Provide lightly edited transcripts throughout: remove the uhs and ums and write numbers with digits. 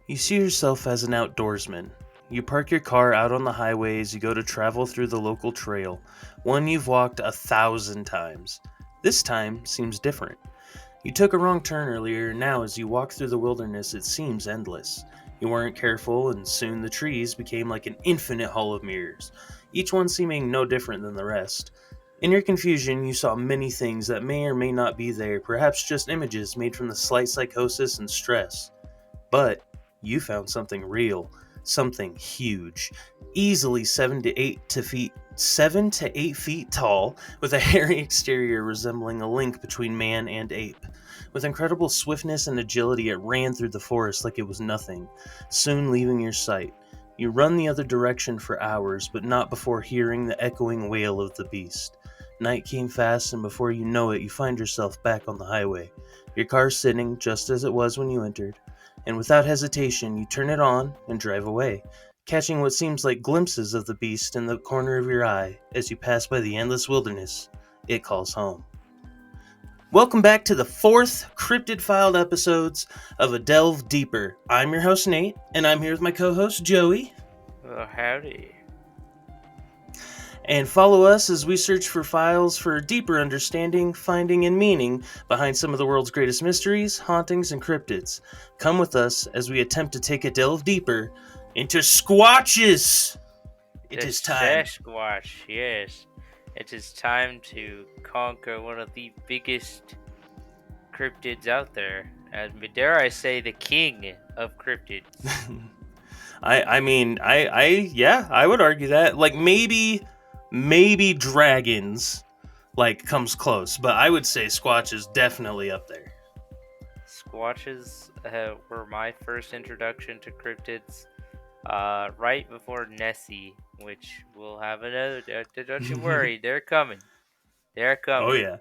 You see yourself as an outdoorsman. You park your car out on the highway as you go to travel through the local trail, one you've walked 1,000 times. This time seems different. You took a wrong turn earlier, and now as you walk through the wilderness, it seems endless. You weren't careful, and soon the trees became like an infinite hall of mirrors, each one seeming no different than the rest. In your confusion, you saw many things that may or may not be there, perhaps just images made from the slight psychosis and stress. But you found something real, something huge, easily 7 to 8 feet tall, with a hairy exterior resembling a link between man and ape. With incredible swiftness and agility, it ran through the forest like it was nothing, soon leaving your sight. You run the other direction for hours, but not before hearing the echoing wail of the beast. Night came fast, and before you know it, you find yourself back on the highway. Your car sitting just as it was when you entered, and without hesitation, you turn it on and drive away, catching what seems like glimpses of the beast in the corner of your eye as you pass by the endless wilderness it calls home. Welcome back to the 4th Cryptid Filed episodes of A Delve Deeper. I'm your host, Nate, and I'm here with my co-host, Joey. Oh, howdy. And follow us as we search for files for deeper understanding, finding, and meaning behind some of the world's greatest mysteries, hauntings, and cryptids. Come with us as we attempt to take a delve deeper into Squatches! It is time. Sasquatch, yes. It is time to conquer one of the biggest cryptids out there. And dare I say, the king of cryptids. I would argue that. Like, maybe dragons, comes close, but I would say Squatch is definitely up there. Squatches were my first introduction to cryptids. Right before Nessie, which we'll have another. Don't you worry, they're coming. They're coming. Oh, yeah.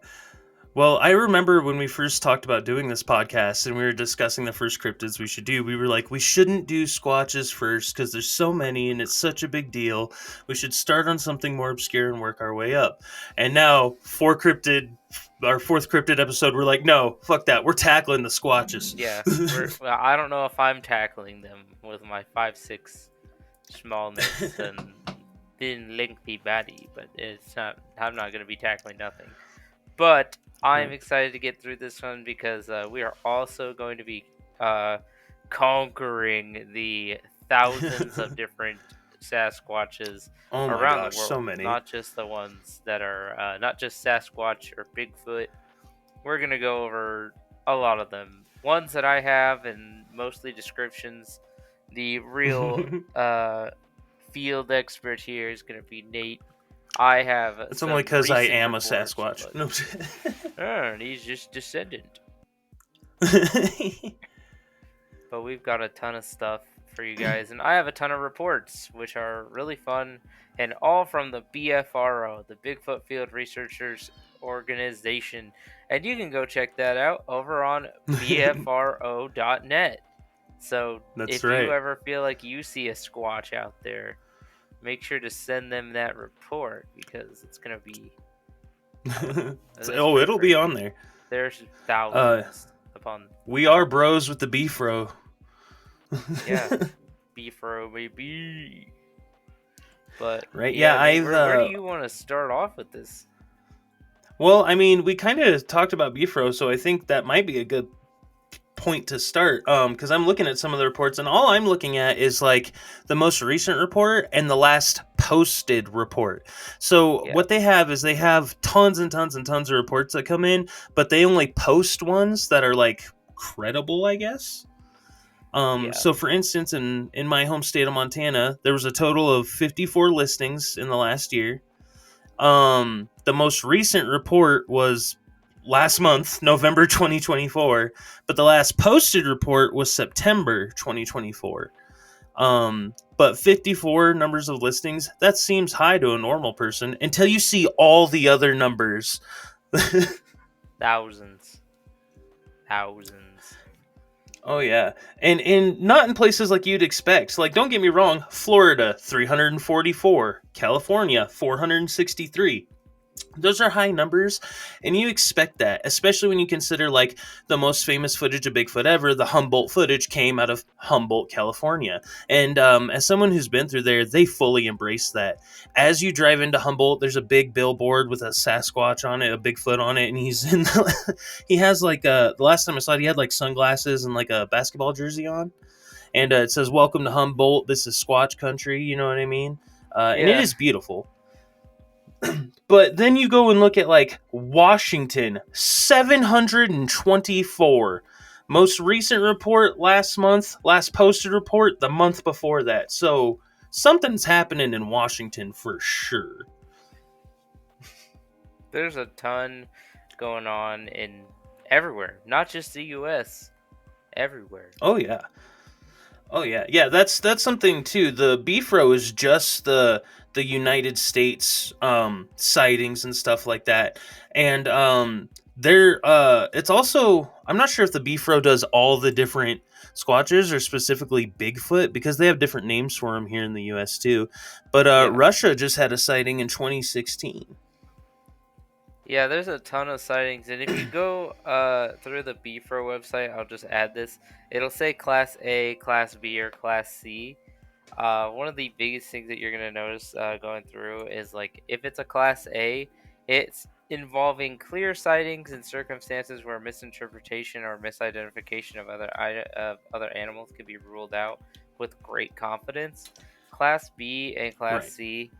Well, I remember when we first talked about doing this podcast and we were discussing the first cryptids we should do, we were like, we shouldn't do Squatches first because there's so many and it's such a big deal. We should start on something more obscure and work our way up. And now, our 4th cryptid episode, we're like, no, fuck that. We're tackling the Squatches. Yeah, well, I don't know if I'm tackling them with my 5'6" smallness and thin, lengthy body, but it's not. I'm not gonna be tackling nothing. But I'm excited to get through this one because we are also going to be conquering the thousands of different Sasquatches around the world. So many. Not just the ones that are not just Sasquatch or Bigfoot. We're gonna go over a lot of them. Ones that I have and mostly descriptions. The real field expert here is gonna be Nate. I have. It's only because I am reports, a Sasquatch. No. He's just descendant. But we've got a ton of stuff for you guys, and I have a ton of reports, which are really fun, and all from the BFRO, the Bigfoot Field Researchers Organization, and you can go check that out over on bfro.net. So if you ever feel like you see a Squatch out there, make sure to send them that report because it's gonna be. It'll be on there. There's thousands upon. We are bros with the Beefro. Yeah, Beefro baby. But right, where do you want to start off with this? Well, I mean, we kind of talked about Beefro, so I think that might be a good point to start, because I'm looking at some of the reports, and all I'm looking at is like the most recent report and the last posted report. So what they have is they have tons and tons and tons of reports that come in, but they only post ones that are like credible, I guess. So for instance, in my home state of Montana, there was a total of 54 listings in the last year. The most recent report was last month, November 2024, but the last posted report was September 2024. But 54 numbers of listings, that seems high to a normal person until you see all the other numbers. Thousands. Oh yeah, and not in places like you'd expect. Like, don't get me wrong, Florida 344, California 463. Those are high numbers, and you expect that, especially when you consider like the most famous footage of Bigfoot ever. The Humboldt footage came out of Humboldt, California, and as someone who's been through there, they fully embrace that. As you drive into Humboldt, there's a big billboard with a Sasquatch on it, a Bigfoot on it, and he's in. He has like the last time I saw it, he had like sunglasses and like a basketball jersey on, and it says "Welcome to Humboldt. This is Squatch country." You know what I mean? And it Yeah, is beautiful. But then you go and look at like Washington, 724. Most recent report last month, last posted report the month before that. So something's happening in Washington for sure. there's a ton going on in everywhere, not just the U.S. Everywhere. Oh yeah. Oh yeah. Yeah, that's something too. The Beefro is just the United States sightings and stuff like that. And there it's also, I'm not sure if the Beefro does all the different squatches or specifically Bigfoot, because they have different names for them here in the US too. But Yeah. Russia just had a sighting in 2016. Yeah, there's a ton of sightings, and if you go through the BFRO website, I'll just add this. It'll say Class A, Class B, or Class C. One of the biggest things that you're gonna notice going through is like if it's a Class A, it's involving clear sightings in circumstances where misinterpretation or misidentification of other animals can be ruled out with great confidence. Class B and Class Right. C,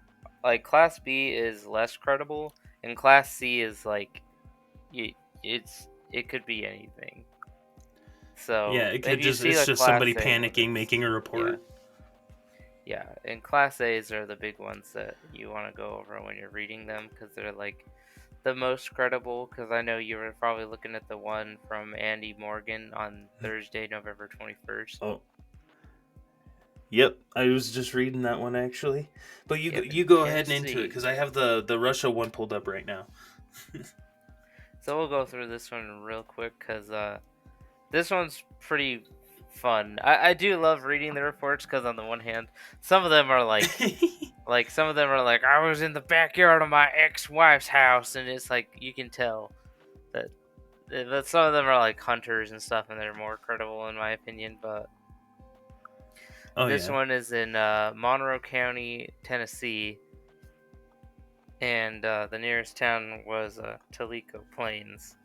like Class B is less credible, and Class C is like you, it could be anything. Yeah, So it if could you just see it's a just Class somebody A one, panicking making a yeah. report. Yeah, and Class A's are the big ones that you want to go over when you're reading them because they're like the most credible. Because I know you were probably looking at the one from Andy Morgan on Thursday, November 21st. Oh, yep, I was just reading that one actually. But Yep, you in go ahead and into it Tennessee. because I have the Russia one pulled up right now. So we'll go through this one real quick because this one's pretty fun. I do love reading the reports because on the one hand, some of them are like some of them are like I was in the backyard of my ex-wife's house, and it's like you can tell that. But some of them are like hunters and stuff, and they're more credible in my opinion. But Oh this yeah. one is in Monroe County, Tennessee, and the nearest town was Tellico Plains.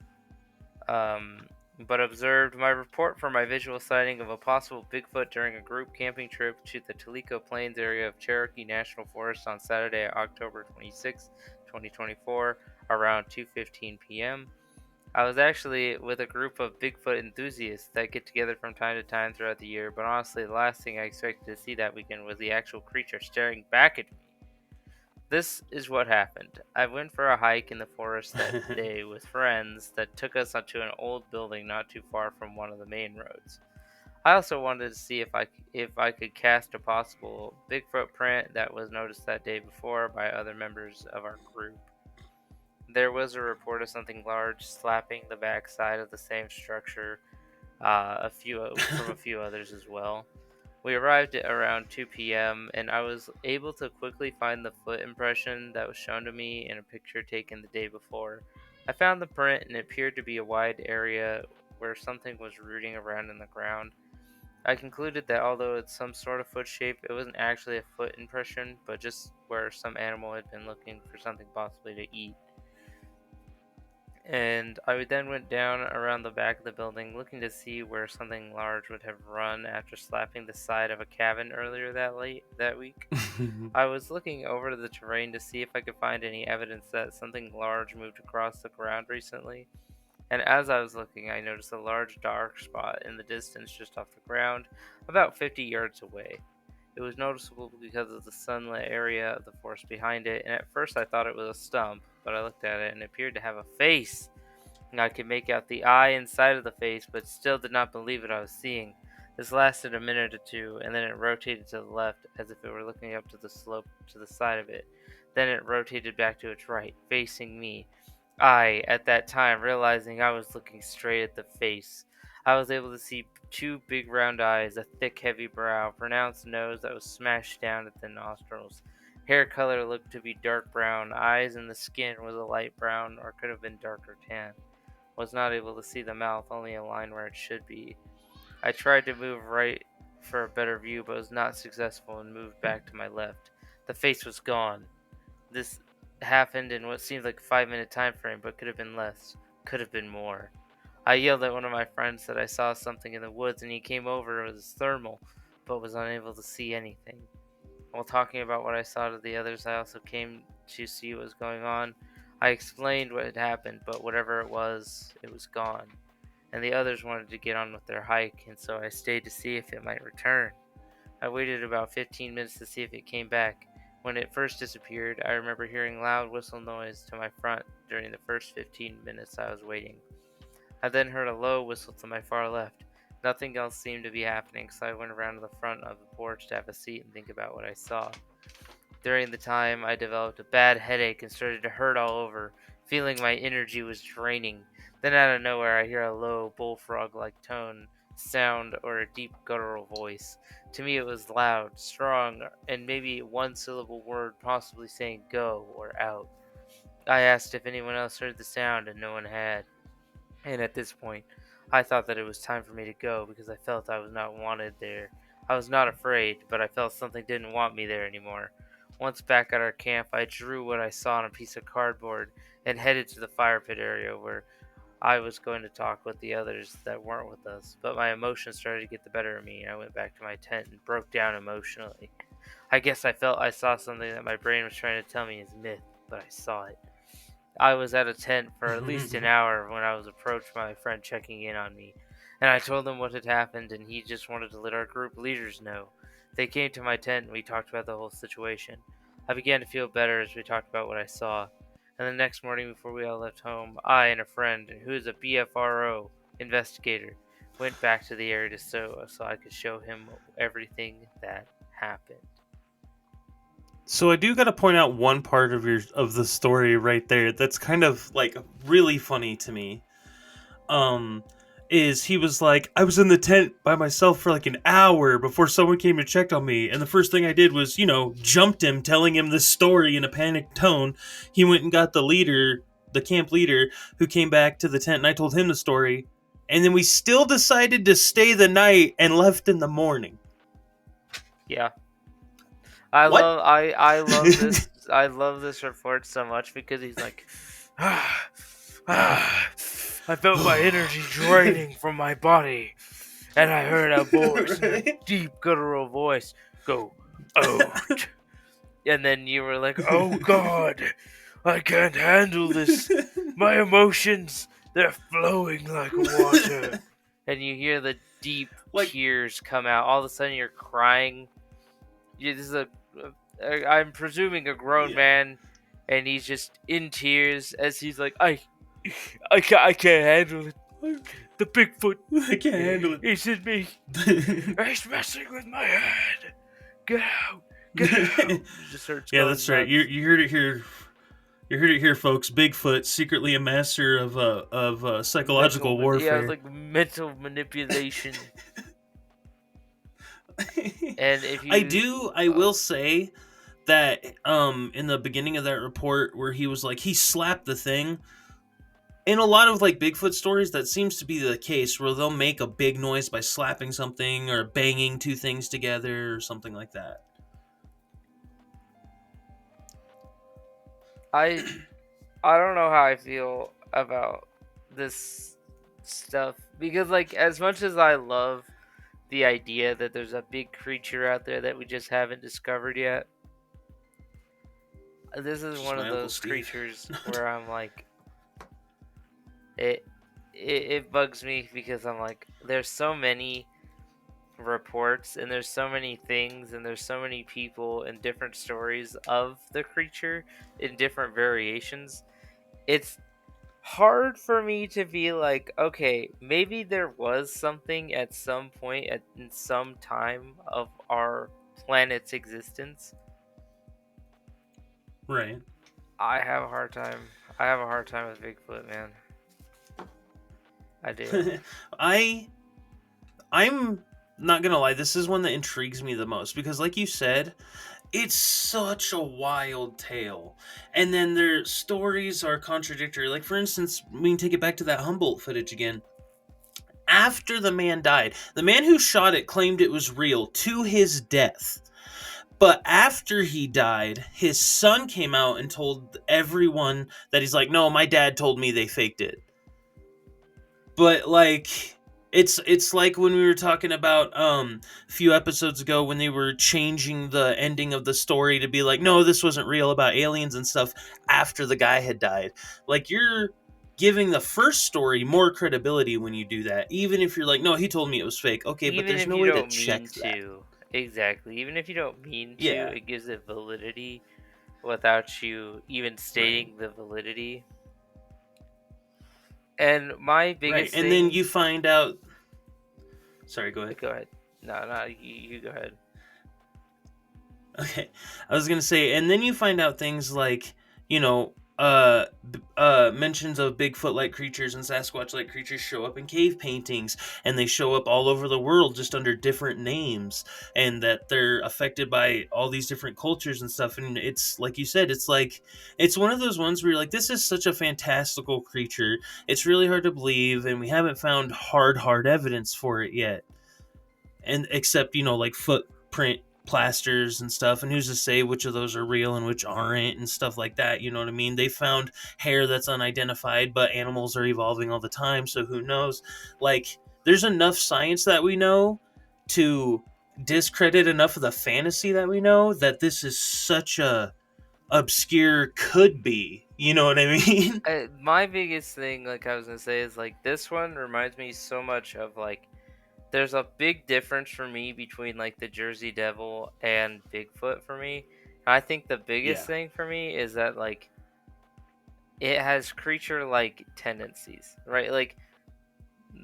Um, but observed my report for my visual sighting of a possible Bigfoot during a group camping trip to the Tellico Plains area of Cherokee National Forest on Saturday, October 26, 2024, around 2:15 p.m. I was actually with a group of Bigfoot enthusiasts that get together from time to time throughout the year, but honestly, the last thing I expected to see that weekend was the actual creature staring back at me. This is what happened. I went for a hike in the forest that day with friends that took us onto an old building not too far from one of the main roads. I also wanted to see if I could cast a possible Bigfoot print that was noticed that day before by other members of our group. There was a report of something large slapping the backside of the same structure, from a few others as well. We arrived at around 2 p.m., and I was able to quickly find the foot impression that was shown to me in a picture taken the day before. I found the print, and it appeared to be a wide area where something was rooting around in the ground. I concluded that although it's some sort of foot shape, it wasn't actually a foot impression, but just where some animal had been looking for something possibly to eat. And I then went down around the back of the building looking to see where something large would have run after slapping the side of a cabin earlier that week. I was looking over the terrain to see if I could find any evidence that something large moved across the ground recently. And as I was looking, I noticed a large dark spot in the distance just off the ground, about 50 yards away. It was noticeable because of the sunlit area of the forest behind it, and at first I thought it was a stump, but I looked at it and it appeared to have a face. I could make out the eye inside of the face, but still did not believe what I was seeing. This lasted a minute or two, and then it rotated to the left as if it were looking up to the slope to the side of it. Then it rotated back to its right, facing me. I, at that time, realizing I was looking straight at the face. I was able to see two big round eyes, a thick, heavy brow, pronounced nose that was smashed down at the nostrils, Hair color looked to be dark brown. Eyes and the skin was a light brown or could have been darker tan. Was not able to see the mouth, only a line where it should be. I tried to move right for a better view, but was not successful and moved back to my left. The face was gone. This happened in what seemed like a 5-minute time frame, but could have been less, could have been more. I yelled at one of my friends that I saw something in the woods, and he came over with his thermal, but was unable to see anything. While talking about what I saw to the others, I also came to see what was going on. I explained what had happened, but whatever it was gone. And the others wanted to get on with their hike, and so I stayed to see if it might return. I waited about 15 minutes to see if it came back. When it first disappeared, I remember hearing loud whistle noise to my front during the first 15 minutes I was waiting. I then heard a low whistle to my far left. Nothing else seemed to be happening, so I went around to the front of the porch to have a seat and think about what I saw. During the time, I developed a bad headache and started to hurt all over, feeling my energy was draining. Then out of nowhere, I hear a low, bullfrog-like tone, sound, or a deep guttural voice. To me, it was loud, strong, and maybe one syllable word, possibly saying go or out. I asked if anyone else heard the sound, and no one had. And at this point, I thought that it was time for me to go because I felt I was not wanted there. I was not afraid, but I felt something didn't want me there anymore. Once back at our camp, I drew what I saw on a piece of cardboard and headed to the fire pit area where I was going to talk with the others that weren't with us. But my emotions started to get the better of me, and I went back to my tent and broke down emotionally. I guess I felt I saw something that my brain was trying to tell me is myth, but I saw it. I was at a tent for at least an hour when I was approached by my friend checking in on me, and I told him what had happened, and he just wanted to let our group leaders know. They came to my tent and we talked about the whole situation. I began to feel better as we talked about what I saw, and the next morning before we all left home, I and a friend, who is a BFRO investigator, went back to the area so I could show him everything that happened. So I do got to point out one part of the story right there that's kind of like really funny to me. Um is he was like, I was in the tent by myself for like an hour before someone came and checked on me, and the first thing I did was, jumped him, telling him this story in a panicked tone. He went and got the camp leader, who came back to the tent, and I told him the story. And then we still decided to stay the night and left in the morning. Yeah. What? I love this. I love this report so much because he's like, I felt my energy draining from my body, and I heard a voice, a deep guttural voice, go out. And then you were like, oh God, I can't handle this. My emotions, they're flowing like water. And you hear the deep tears come out. All of a sudden, you're crying. This is I'm presuming a grown man, and he's just in tears as he's like, I can't handle it. The Bigfoot, I can't handle it. He's in me. He's messing with my head. Get out. Get out. It just starts Yeah, going that's right. nuts. You heard it here. You heard it here, folks. Bigfoot, secretly a master of psychological warfare. Yeah, like mental manipulation. And if you, I will say that in the beginning of that report where he was like, he slapped the thing, in a lot of like Bigfoot stories that seems to be the case, where they'll make a big noise by slapping something or banging two things together or something like that. I don't know how I feel about this stuff because, like, as much as I love the idea that there's a big creature out there that we just haven't discovered yet, this is one of those creatures where I'm like, it bugs me because I'm like, there's so many reports and there's so many things and there's so many people and different stories of the creature in different variations. It's hard for me to be like, okay, maybe there was something at some point in some time of our planet's existence. Right. I have a hard time. I have a hard time with Bigfoot, man. I do. I'm not gonna lie, this is one that intrigues me the most because, like you said, it's such a wild tale. And then their stories are contradictory. Like, for instance, we can take it back to that Humboldt footage again. After the man died, the man who shot it claimed it was real to his death. But after he died, his son came out and told everyone that he's like, no, my dad told me they faked it. But like, it's like when we were talking about a few episodes ago when they were changing the ending of the story to be like, no, this wasn't real about aliens and stuff after the guy had died. Like, you're giving the first story more credibility when you do that, even if you're like, no, he told me it was fake. Okay, but Even there's if no you way to don't check mean that. to. Exactly. Even if you don't mean to, Yeah, it gives it validity without you even right. stating the validity. And my Right. biggest And then thing. you find out. Sorry, go ahead. Go ahead. No, no, you go ahead. Okay. I was going to say, and then you find out things like, you know, mentions of Bigfoot like creatures and Sasquatch like creatures show up in cave paintings, and they show up all over the world just under different names, and that they're affected by all these different cultures and stuff. And it's like you said, it's like, it's one of those ones where you're like, this is such a fantastical creature. It's really hard to believe, and we haven't found hard evidence for it yet. And except, like footprint plasters and stuff, and who's to say which of those are real and which aren't and stuff like that, you know what I mean? They found hair that's unidentified, but animals are evolving all the time, so who knows? Like, there's enough science that we know to discredit enough of the fantasy that we know that this is such a obscure could be, you know what I mean? My biggest thing, like I was gonna say, is like this one reminds me so much of like there's a big difference for me between like the Jersey Devil and Bigfoot for me. I think the biggest Yeah, thing for me is that like it has creature like tendencies, right? Like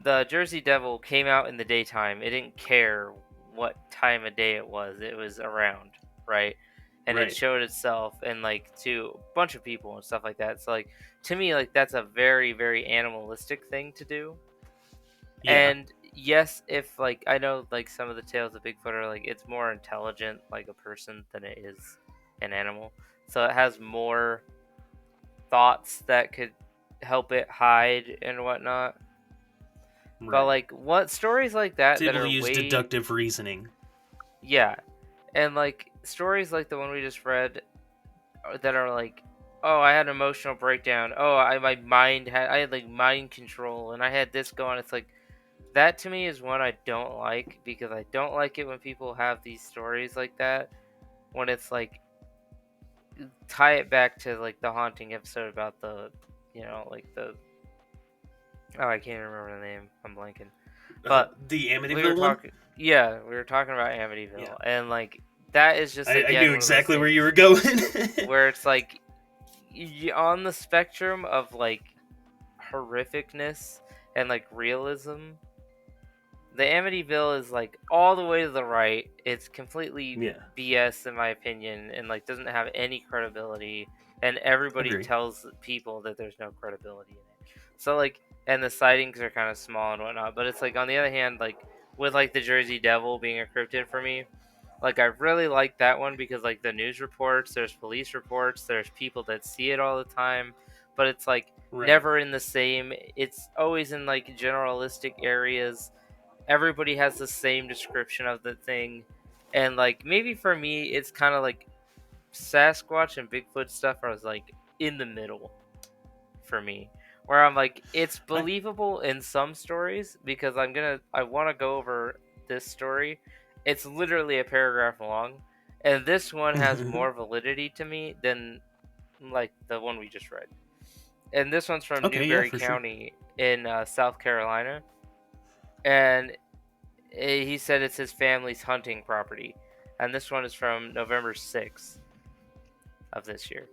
the Jersey Devil came out in the daytime. It didn't care what time of day it was. It was around, right? And it right. showed itself and like to a bunch of people and stuff like that. So like to me like that's a very very animalistic thing to do. Yeah, And yes, if like I know like some of the tales of Bigfoot are like it's more intelligent like a person than it is an animal. So it has more thoughts that could help it hide and whatnot. But right. like what stories like It's that able to are use way deductive reasoning. yeah. And like stories like the one we just read that are like oh I had an emotional breakdown. Oh I had like mind control and I had this going. It's like that to me is one I don't like because I don't like it when people have these stories like that when it's like tie it back to like the haunting episode about the like the oh I can't remember the name. I'm blanking. But The we were Amityville one? talking yeah, we were talking about Yeah. Amityville and like that is just I again knew one of those exactly where you things were going. where it's like on the spectrum of like horrificness and like realism. The Amityville is like all the way to the right. It's completely Yeah, BS in my opinion, and like doesn't have any credibility. And everybody agree. tells people that there's no credibility in it. So like, and the sightings are kind of small and whatnot. But it's like on the other hand, like with like the Jersey Devil being a cryptid for me, like I really like that one because like the news reports, there's police reports, there's people that see it all the time, but it's like Right. never in the same. It's always in like generalistic areas. Everybody has the same description of the thing, and like maybe for me, it's kind of like Sasquatch and Bigfoot stuff are like in the middle for me, where I'm like it's I believable in some stories because I want to go over this story. It's literally a paragraph long, and this one has more validity to me than like the one we just read. And this one's from okay, yeah, Newberry for sure. County in South Carolina, and he said it's his family's hunting property. And this one is from November 6th of this year.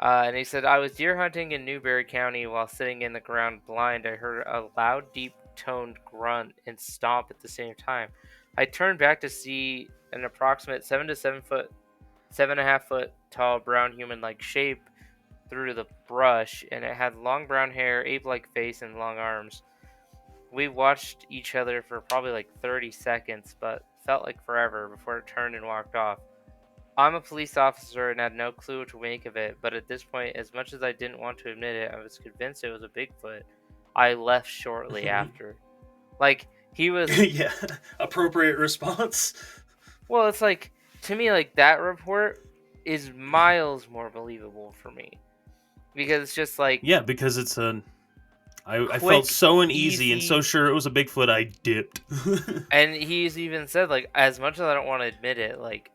And he said, I was deer hunting in Newberry County while sitting in the ground blind. I heard a loud, deep toned grunt and stomp at the same time. I turned back to see an approximate 7.5 foot tall brown human like shape through the brush, and it had long brown hair, ape like face, and long arms. We watched each other for probably like 30 seconds, but felt like forever before it turned and walked off. I'm a police officer and had no clue what to make of it, but at this point, as much as I didn't want to admit it, I was convinced it was a Bigfoot. I left shortly after. Like, he was. Yeah, appropriate response. Well, it's like, to me, like, that report is miles more believable for me. Because it's just like, Yeah, because it's a. I felt quick, so uneasy and so easy. sure it was a Bigfoot, I dipped. And he's even said, like, as much as I don't want to admit it, like,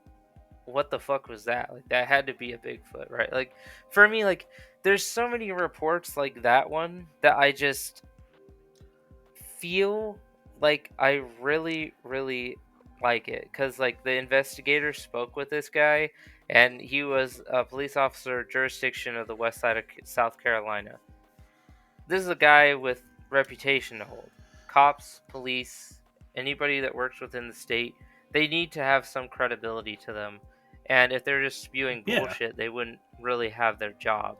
what the fuck was that? Like, that had to be a Bigfoot, right? Like, for me, like, there's so many reports like that one that I just feel like I really, really like it. Because, like, the investigator spoke with this guy, and he was a police officer, jurisdiction of the west side of South Carolina. This is a guy with reputation to hold. Cops, police, anybody that works within the state, they need to have some credibility to them. And if they're just spewing Yeah, bullshit, they wouldn't really have their job.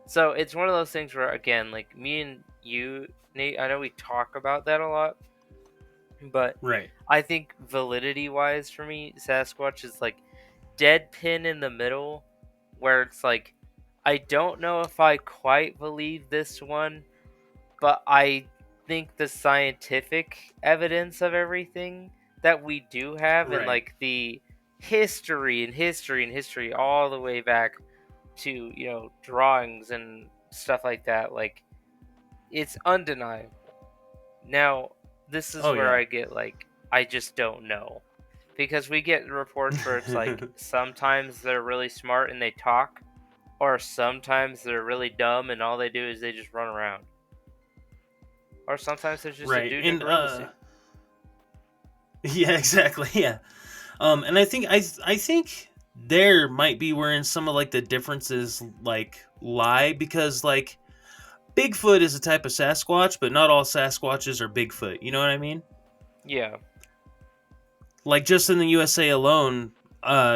So it's one of those things where, again, like me and you, Nate, I know we talk about that a lot, but right. I think validity wise for me, Sasquatch is like dead pin in the middle, where it's like, I don't know if I quite believe this one, but I think the scientific evidence of everything that we do have, and Right. like the history all the way back to, drawings and stuff like that, like, it's undeniable. Now, this is Oh where yeah. I get like, I just don't know, because we get reports where it's like sometimes they're really smart and they talk, or sometimes they're really dumb and all they do is they just run around. Or sometimes there's just a Right. dude in a And gorilla suit. yeah, exactly. Yeah. And I think there might be wherein some of like the differences like lie, because like Bigfoot is a type of Sasquatch, but not all Sasquatches are Bigfoot. You know what I mean? Yeah. Like just in the USA alone,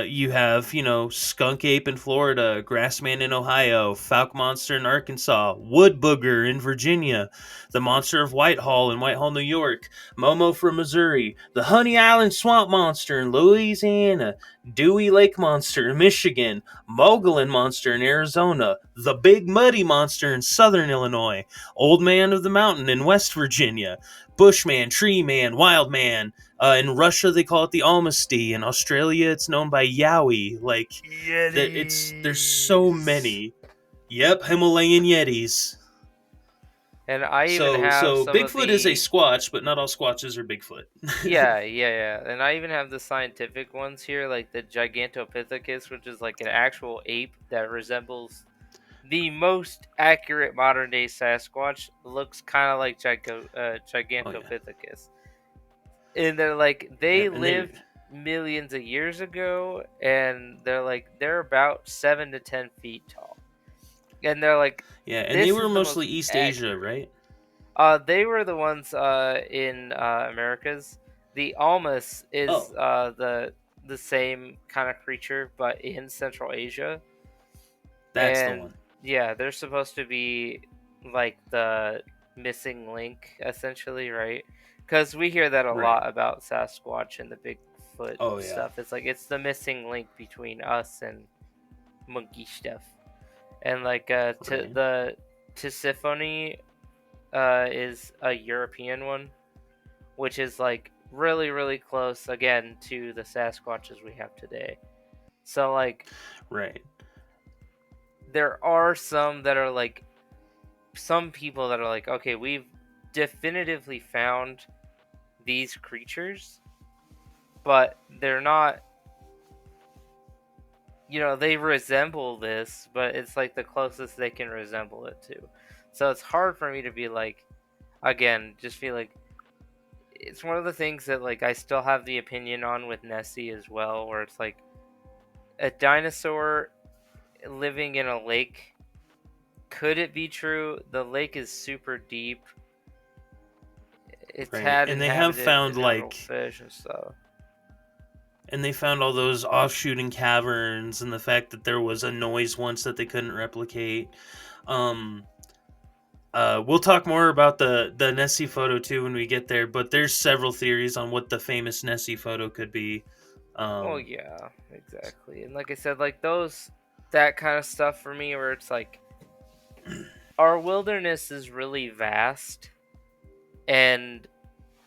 you have, skunk ape in Florida, grassman in Ohio, falcon monster in Arkansas, wood booger in Virginia, the monster of Whitehall, New York, Momo from Missouri, the Honey Island swamp monster in Louisiana, Dewey Lake monster in Michigan, Mogollon monster in Arizona, the Big Muddy monster in Southern Illinois, Old Man of the Mountain in West Virginia, Bushman, Tree Man, Wild Man. In Russia, they call it the Almasty. In Australia, it's known by Yowie. Like, there's so Yetis. many. Yep, Himalayan Yetis. And I even have So some of Bigfoot is a the. Squatch, but not all Squatches are Bigfoot. Yeah, yeah, yeah. And I even have the scientific ones here, like the Gigantopithecus, which is like an actual ape that resembles the most accurate modern day Sasquatch. Looks kind of like Oh yeah, Gigantopithecus. And they're like, they yep, and they lived millions of years ago, and they're about 7 to 10 feet tall. And they're like, yeah, and they this were is the mostly most East Asia, accurate. right? They were the ones in Americas. The Almas is Oh, the same kind of creature, but in Central Asia. that's the And one. yeah, they're supposed to be like the missing link, essentially, right? Because we hear that a Right. lot about Sasquatch and the Bigfoot Oh yeah. stuff. It's like it's the missing link between us and monkey stuff. And like Right. the Tisiphone is a European one, which is like really, really close again to the Sasquatches we have today. So like Right. there are some that are like some people that are like, okay, we've definitively found these creatures, but they're not, they resemble this, but it's like the closest they can resemble it to. So it's hard for me to be like, again, just feel like it's one of the things that like I still have the opinion on with Nessie as well, where it's like a dinosaur living in a lake. Could it be true? The lake is super deep. It's Right. had And they have found inhabitable like fish and stuff. and they found all those offshooting caverns and the fact that there was a noise once that they couldn't replicate. Um we'll talk more about the Nessie photo too when we get there, but there's several theories on what the famous Nessie photo could be. Well, Um, yeah, exactly. And like I said, like that kind of stuff for me, where it's like our wilderness is really vast, and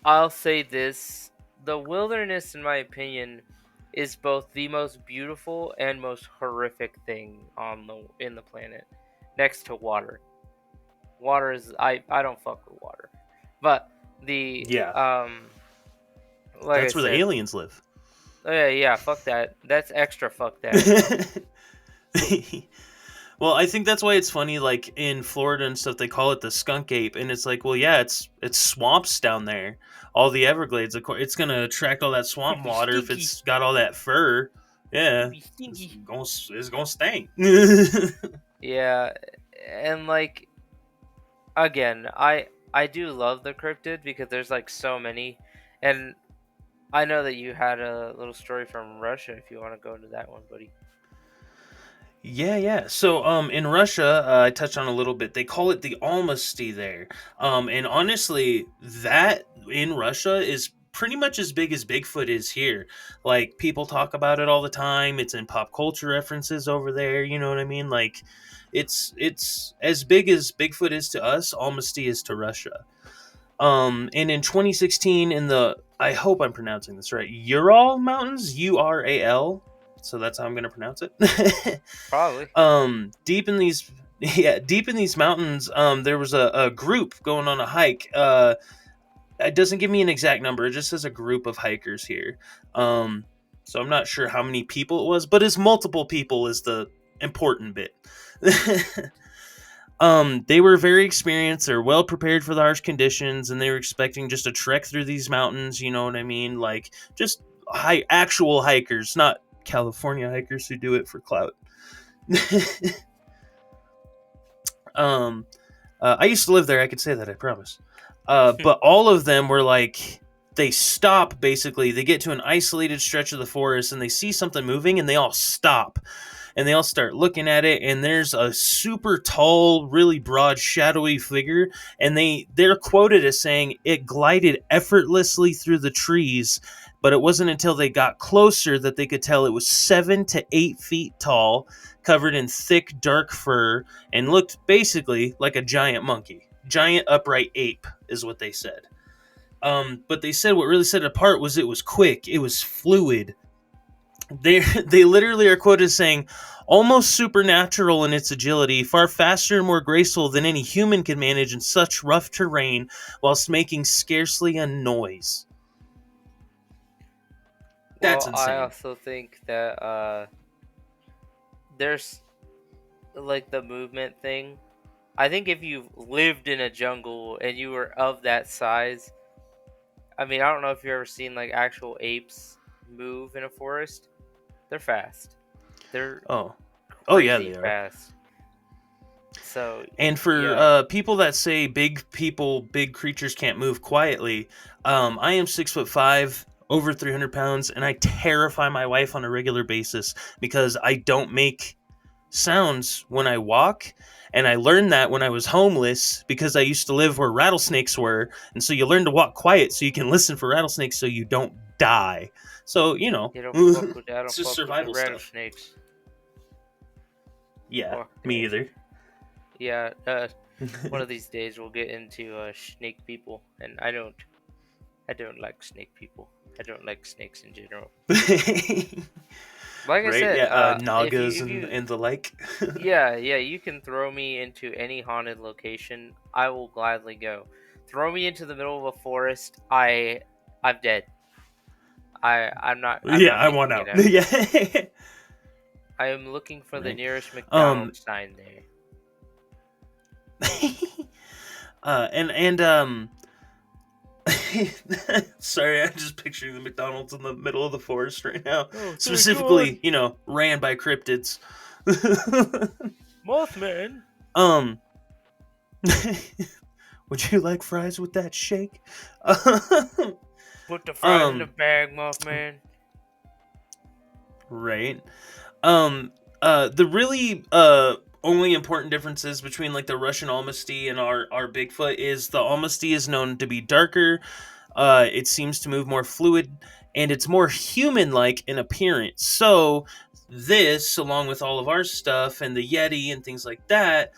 I'll say this: the wilderness, in my opinion, is both the most beautiful and most horrific thing on the in the planet, next to water. Water is I don't fuck with water, but the yeah, like I that's where the said, aliens live. oh yeah, yeah, fuck that. That's extra. Fuck that. Well, I think that's why it's funny. Like in Florida and stuff, they call it the skunk ape, and it's like, well, yeah, it's swamps down there, all the Everglades. Of course, it's gonna attract all that swamp It'd be water if stinky. it's got all that fur. It'd Yeah, be stinky. it's gonna stink. Yeah, and like again, I do love the cryptid because there's like so many, and I know that you had a little story from Russia. If you want to go into that one, buddy. Yeah, yeah. So, in Russia, I touched on a little bit. They call it the almasty there. And honestly, that in Russia is pretty much as big as Bigfoot is here. Like people talk about it all the time. It's in pop culture references over there. You know what I mean? Like, it's as big as Bigfoot is to us. Almasty is to Russia. And in 2016, in the I hope I'm pronouncing this right, Ural Mountains, Ural. So that's how I'm going to pronounce it. Probably. Deep in these yeah, deep in these mountains, there was a group going on a hike. It doesn't give me an exact number. It just says a group of hikers here. So I'm not sure how many people it was, but it's multiple people is the important bit. They were very experienced. They're well prepared for the harsh conditions, and they were expecting just a trek through these mountains. You know what I mean? Like just actual hikers, not California hikers who do it for clout. um, I used to live there. I could say that. I promise. But all of them were like they stop basically. They get to an isolated stretch of the forest and they see something moving, and they all stop and they all start looking at it, and there's a super tall, really broad, shadowy figure, and they're quoted as saying it glided effortlessly through the trees, but it wasn't until they got closer that they could tell it was 7 to 8 feet tall, covered in thick dark fur, and looked basically like a giant monkey. Giant upright ape is what they said. But they said what really set it apart was it was quick, it was fluid, they literally are quoted as saying, almost supernatural in its agility, far faster and more graceful than any human could manage in such rough terrain, whilst making scarcely a noise. That's Well, I insane. also think that there's like the movement thing. I think if you lived in a jungle and you were of that size, I mean, I don't know if you've ever seen like actual apes move in a forest. They're fast. They're Oh, oh yeah, crazy they are. fast. So, And for yeah. people that say big creatures can't move quietly, I am 6'5", over 300 pounds, and I terrify my wife on a regular basis because I don't make sounds when I walk. And I learned that when I was homeless because I used to live where rattlesnakes were. And so you learn to walk quiet so you can listen for rattlesnakes so you don't die. So, You don't fuck with that. I it's don't just fuck with the survival stuff. rattlesnakes. Yeah, Fuck me that. either. Yeah, one of these days we'll get into snake people, and I don't like snake people. I don't like snakes in general. Like I Right? said, Yeah, if Nagas you and the like. yeah, you can throw me into any haunted location, I will gladly go. Throw me into the middle of a forest, I'm dead. I'm Yeah, not I making want it out. out. Yeah. I am looking for the Right. nearest Um. McDonald's sign there. And sorry, I'm just picturing the McDonald's in the middle of the forest right now. Oh, thank God, Specifically, ran by cryptids. Mothman. um. Would you like fries with that shake? Put the fries in the um. bag, Mothman. Right. The really only important differences between like the Russian almasty and our Bigfoot is the almasty is known to be darker. It seems to move more fluid, and it's more human-like in appearance. So this, along with all of our stuff and the Yeti and things like that,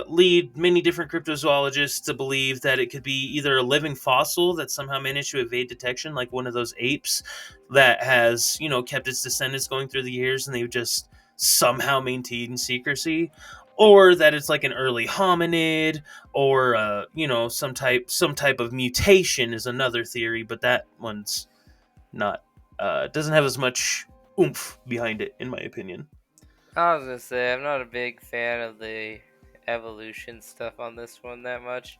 lead many different cryptozoologists to believe that it could be either a living fossil that somehow managed to evade detection, like one of those apes that has, kept its descendants going through the years, and they've just somehow maintained secrecy, or that it's like an early hominid, or some type of mutation is another theory, but that one's not doesn't have as much oomph behind it, in my opinion. I was gonna say I'm not a big fan of the evolution stuff on this one that much,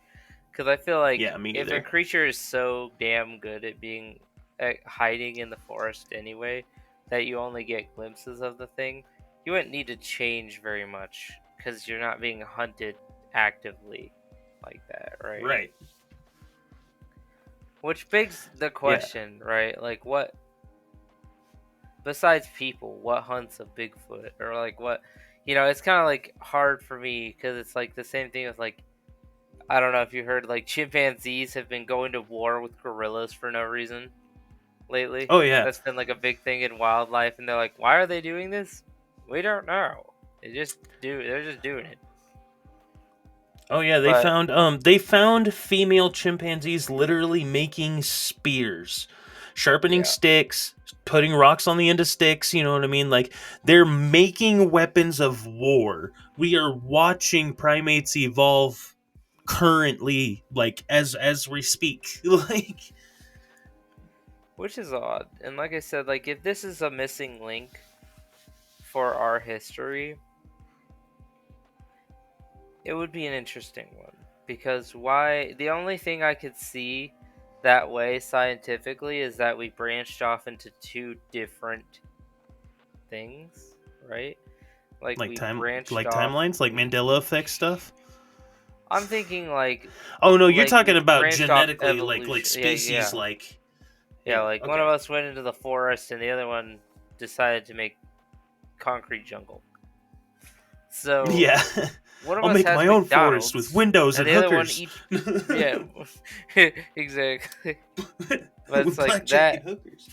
because I feel like Yeah, me if a neither. creature is so damn good at being at hiding in the forest anyway, that you only get glimpses of the thing, you wouldn't need to change very much because you're not being hunted actively like that, right? Right. Which begs the Yeah. question, right? Like, what besides people, what hunts a Bigfoot, or like what? It's kind of like hard for me because it's like the same thing with like I don't know if you heard like chimpanzees have been going to war with gorillas for no reason lately. Oh yeah. That's been like a big thing in wildlife, and they're like, why are they doing this? We don't know. They're just doing it. Oh yeah, But they found female chimpanzees literally making spears, sharpening yeah, sticks, putting rocks on the end of sticks, you know what I mean? Like they're making weapons of war. We are watching primates evolve currently, like as we speak. Like which is odd. And like I said, like if this is a missing link for our history, it would be an interesting one, because why the only thing I could see that way scientifically is that we branched off into two different things, right? Like like we time branched like off. timelines, like Mandela effect stuff. I'm thinking like Oh no, you're like talking we about branched off genetically, like evolution. Yeah, species, yeah. like Yeah, yeah. like one of Okay. us went into the forest and the other one decided to make concrete jungle. So Yeah. one of I'll us make has my own forest with McDonald's windows and and the other one hookers. eats. Yeah, exactly. But it's With like blackjack and hookers.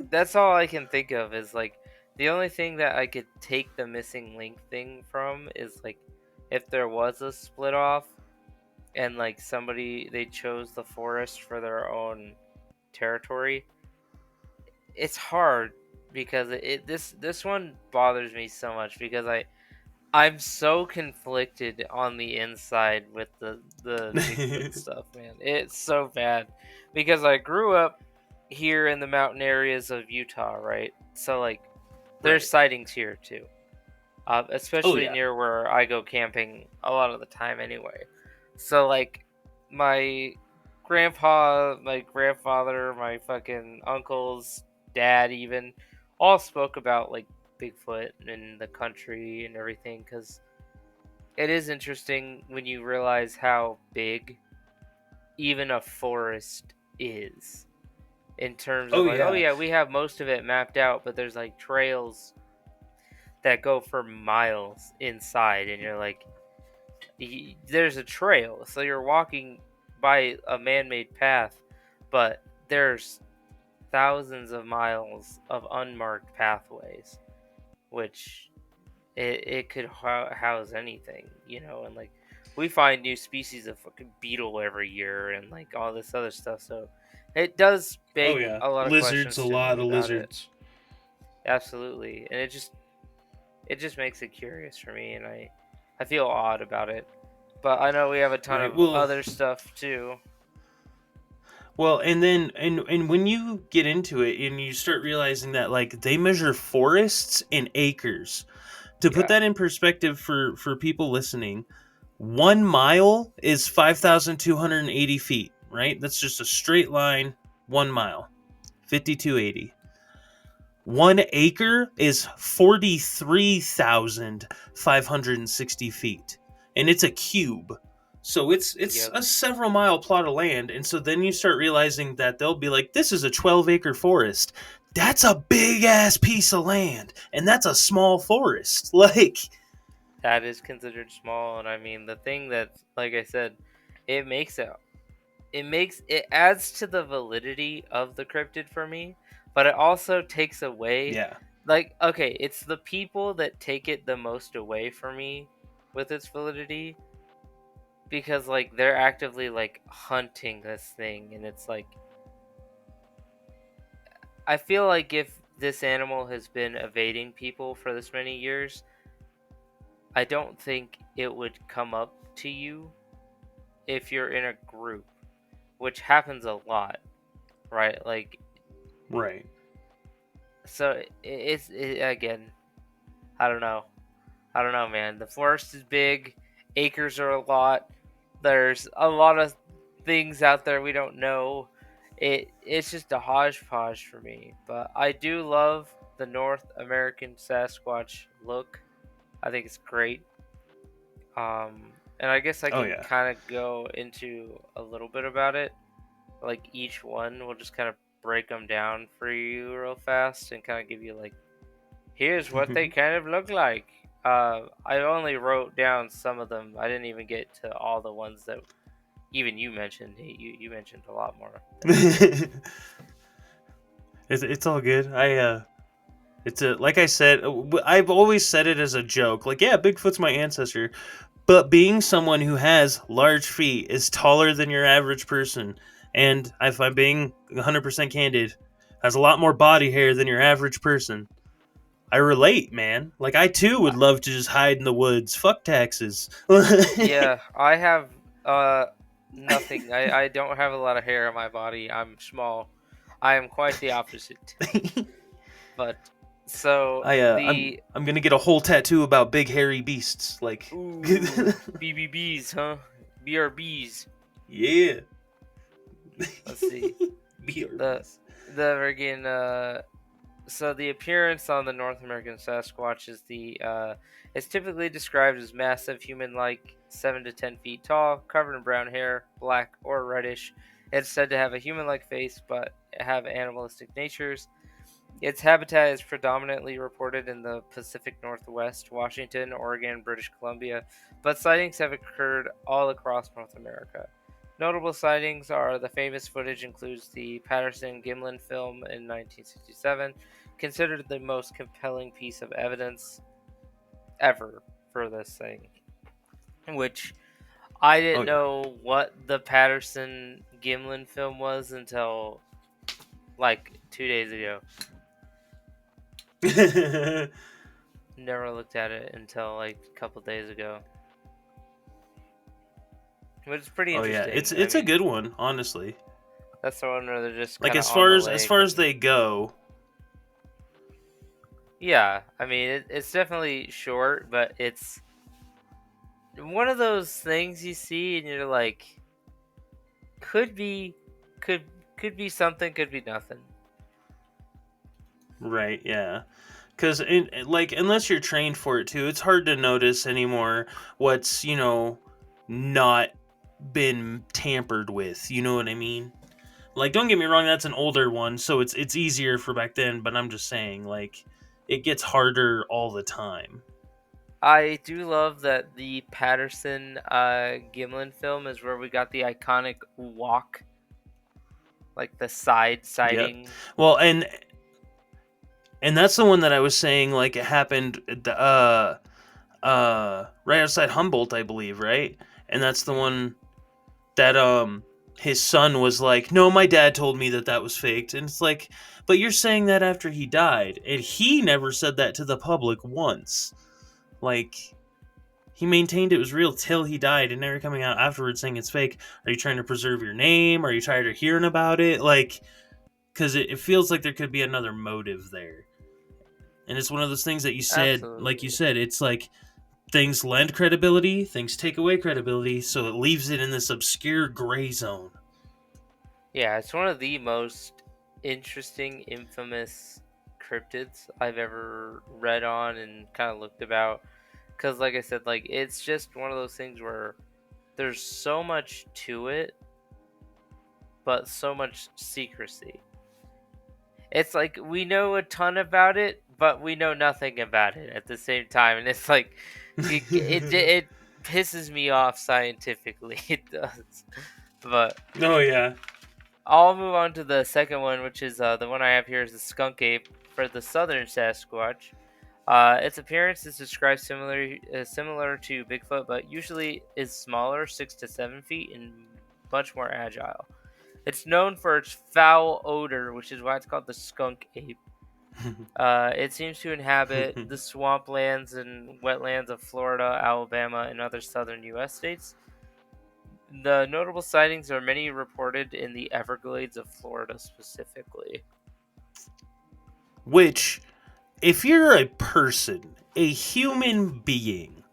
that's all I can think of is like the only thing that I could take the missing link thing from is like if there was a split off and like somebody they chose the forest for their own territory. It's hard because this one bothers me so much because I'm so conflicted on the inside with the Bigfoot stuff, man. It's so bad because I grew up here in the mountain areas of Utah, right? So like there's Right. sightings here too. Oh Especially yeah. near where I go camping a lot of the time anyway. So like my grandpa, my grandfather, my fucking uncles, dad even all spoke about like Bigfoot in the country and everything cuz it is interesting when you realize how big even a forest is in terms of Oh like, oh yeah. yeah, we have most of it mapped out, but there's like trails that go for miles inside, and you're like, there's a trail, so you're walking by a man-made path, but there's thousands of miles of unmarked pathways, which it could house anything, and like we find new species of fucking beetle every year and like all this other stuff, so it does Oh beg yeah. a lot of Lizards, questions a to lot me of about it. lizards. Absolutely, and it just makes it curious for me, and I feel odd about it. But I know we have a ton Right. of Well, other stuff too. and then and when you get into it and you start realizing that like they measure forests in acres. To put Yeah. that in perspective for people listening, 1 mile is 5,280 feet, right? That's just a straight line, 1 mile, 5,280. 1 acre is 43,560 feet, and it's a cube. So it's Yep. a several mile plot of land, and so then you start realizing that they'll be like, this is a 12-acre forest. That's a big ass piece of land, and that's a small forest. Like, That is considered small, and I mean the thing that, like I said, it makes it it adds to the validity of the cryptid for me, but it also takes away, Yeah. like, okay, it's the people that take it the most away for me with its validity, because like they're actively like hunting this thing, and it's like, I feel like if this animal has been evading people for this many years, I don't think it would come up to you if you're in a group, which happens a lot, right? Like, Right. so again, I don't know. I don't know, man. The forest is big, acres are a lot. There's a lot of things out there we don't know. It's just a hodgepodge for me, but I do love the North American Sasquatch look. I think it's great. And I guess I Oh can yeah. kind of go into a little bit about it. Like each one, we'll just kind of break them down for you real fast and kind of give you like, here's what they kind of look like. I only wrote down some of them. I didn't even get to all the ones that even you mentioned. You mentioned a lot more than I did. It's all good. It's a like I said. I've always said it as a joke. Like, yeah, Bigfoot's my ancestor. But being someone who has large feet, is taller than your average person, and if I'm being 100% candid, has a lot more body hair than your average person. I relate, man. Like, I too would love to just hide in the woods. Fuck taxes. Yeah, I have uh nothing. I don't have a lot of hair on my body. I'm small. I am quite the opposite. But so I'm the I'm gonna get a whole tattoo about big hairy beasts. Like, ooh BBBs, huh? BRBs. yeah, Let's see. The BRBs. the friggin' so the appearance on the North American Sasquatch is it's typically described as massive human-like, 7 to 10 feet tall, covered in brown hair, black or reddish. It's said to have a human-like face, but have animalistic natures. Its habitat is predominantly reported in the Pacific Northwest, Washington, Oregon, British Columbia, but sightings have occurred all across North America. Notable sightings are the famous footage includes the Patterson-Gimlin film in 1967, considered the most compelling piece of evidence ever for this thing, which I Oh didn't know what the Patterson-Gimlin film was until like 2 days ago. yeah. Never looked at it until like a couple days ago. But it's pretty Oh yeah, interesting. I it's a mean, good one, honestly. that's the one where they're just Like, kind of on the as lake. far as And they go, yeah, I mean, it's definitely short, but it's one of those things you see and you're like, could be, could could be something, could be nothing. right? Yeah, because like, unless you're trained for it too, it's hard to notice anymore what's not been tampered with. You know what I mean? Like, don't get me wrong, that's an older one, so it's easier for back then. But I'm just saying, like, it gets harder all the time. I do love that the Patterson Gimlin film is where we got the iconic walk, like the side Yep. sighting. Well, and that's the one that I was saying. Like, it happened at the right outside Humboldt, I believe, right? And that's the Mhm. one that his son was like, "No, my dad told me that that was faked." And it's like, "But you're saying that after he died, and he never said that to the public once. Like, he maintained it was real till he died, and never coming out afterwards saying it's fake. Are you trying to preserve your name? Are you tired of hearing about it? Like, because it feels like there could be another motive there." And it's one of those things that you said, like you Absolutely. said, it's like things lend credibility, things take away credibility, so it leaves it in this obscure gray zone. Yeah, it's one of the most interesting, infamous cryptids I've ever read on and kind of looked about. Because, like I said, like it's just one of those things where there's so much to it, but so much secrecy. It's like we know a ton about it, but we know nothing about it at the same time, and it's like it pisses me off scientifically. It does. But Oh yeah. I'll move on to the second one, which is the one I have here is the skunk ape for the southern Sasquatch. Its appearance is described similar to Bigfoot, but usually is smaller, 6 to 7 feet, and much more agile. It's known for its foul odor, which is why it's called the skunk ape. It seems to inhabit the swamplands and wetlands of Florida, Alabama, and other southern U.S. states. The notable sightings are many reported in the Everglades of Florida specifically. Which, if you're a person, a human being,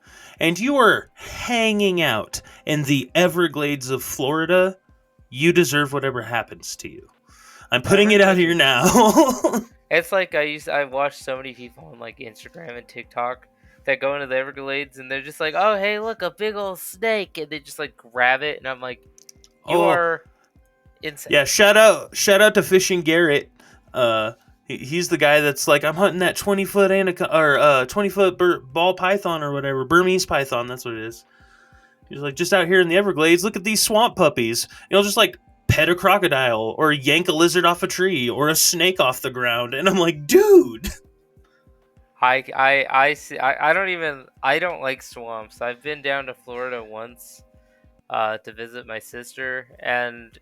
and you are hanging out in the Everglades of Florida, you deserve whatever happens to you. I'm putting it out here now. It's like I watched so many people on like Instagram and TikTok that go into the Everglades and they're just like, oh hey look, a big old snake, and they just like grab it, and I'm like, you Oh, are insane. yeah, shout out to Fishing Garrett. He's the guy that's like, I'm hunting that 20-foot or 20-foot ball python or whatever, Burmese python. That's what it is. He's like, just out here in the Everglades, look at these swamp puppies. You'll just like pet a crocodile or yank a lizard off a tree or a snake off the ground, and I'm like, dude. I don't like swamps. I've been down to Florida once to visit my sister, and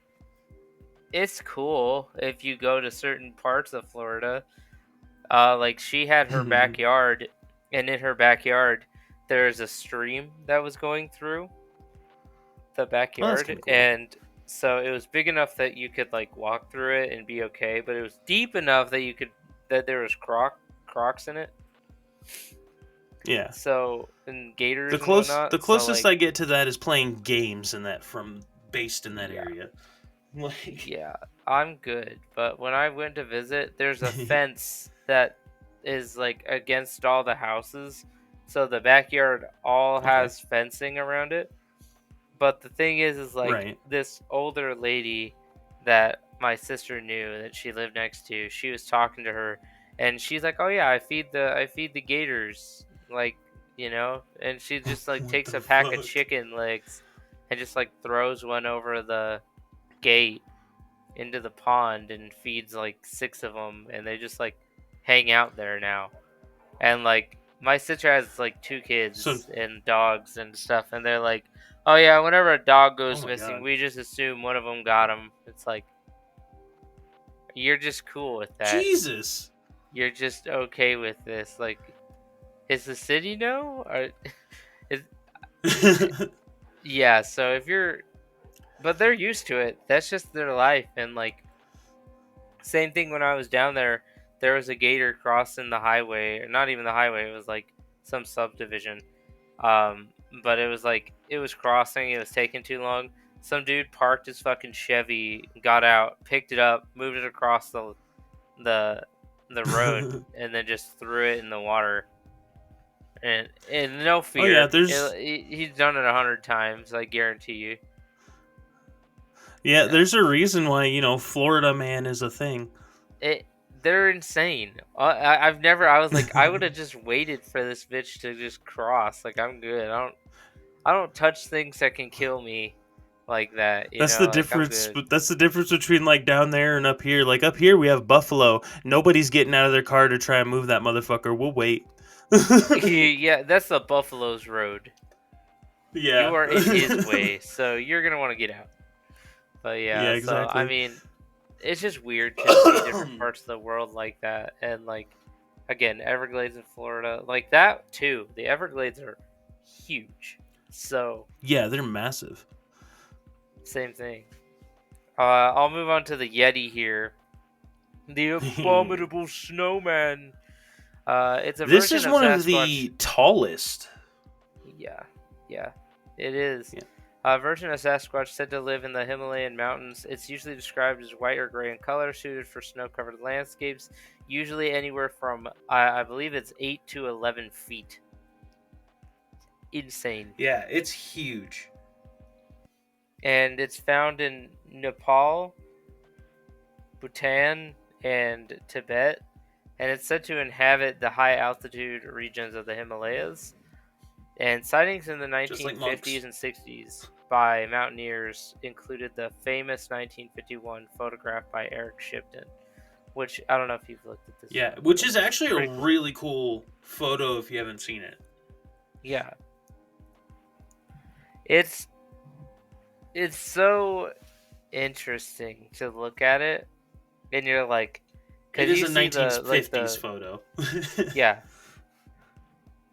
it's cool if you go to certain parts of Florida. Like she had her backyard, and in her backyard there's a stream that was going through the Oh, that's backyard, kind of cool. and so it was big enough that you could like walk through it and be okay, but it was deep enough that there was crocs in it. Yeah. So and gators The and the whatnot. So closest like I get to that is playing games in that from based in that yeah, area. Like yeah, I'm good. But when I went to visit, there's a fence that is like against all the houses. So the backyard all okay. has fencing around it. But the thing is like Right. this older lady that my sister knew that she lived next to, she was talking to her, and she's like, "Oh yeah, I feed the gators, like, you know," and she just like What takes the a pack of fuck? chicken legs and just like throws one over the gate into the pond and feeds like 6 of them, and they just like hang out there now. And like my sister has like 2 kids So and dogs and stuff, and they're like, "Oh yeah, whenever a dog oh goes my missing, god. we just assume one of them got him." It's like you're just cool with that. Jesus. You're just okay with this. Like, is the city no? Or is yeah? So if you're, but they're used to it. That's just their life. And like same thing when I was down there. There was a gator crossing the highway, or not even the highway. It was like some subdivision. Um, but it was like it was crossing. It was taking too long. Some dude parked his fucking Chevy, got out, picked it up, moved it across the the road, and then just threw it in the water. And no Oh yeah, fear. there's He's done it 100 times. I guarantee you. yeah, Yeah. there's a reason why, Florida man is a thing. It. They're insane. I've never. I was like, I would have just waited for this bitch to just cross. Like I'm good. I don't touch things that can kill me like that. You That's the know, like I'm difference. good. That's the difference between like down there and up here. Like up here, we have buffalo. Nobody's getting out of their car to try and move that motherfucker. We'll wait. Yeah, that's the Buffalo's road. You Yeah. are in his way, so you're gonna want to get out. But Yeah, yeah, so I exactly. mean, it's just weird to see different parts of the world like that, and like again, Everglades in Florida, like that too. The Everglades are huge, so Yeah, they're massive. same thing. I'll move on to the Yeti here. The abominable snowman. It's a This version is of one of Sasquatch. the tallest. Yeah, yeah, it is. Yeah. A version of Sasquatch said to live in the Himalayan mountains. It's usually described as white or gray in color, suited for snow-covered landscapes. Usually anywhere from I believe it's 8 to 11 feet. Insane. Yeah, it's huge. And it's found in Nepal, Bhutan, and Tibet. And it's said to inhabit the high altitude regions of the Himalayas. And sightings in the Just like monks. 1950s and 60s. by mountaineers included the famous 1951 photograph by Eric Shipton, which I don't know if you've looked at this Yeah, one, which but is it's actually a pretty cool. really cool photo if you haven't seen it. Yeah, it's it's so interesting to look at it, and you're like, It because is you a see the 1950s photo. yeah,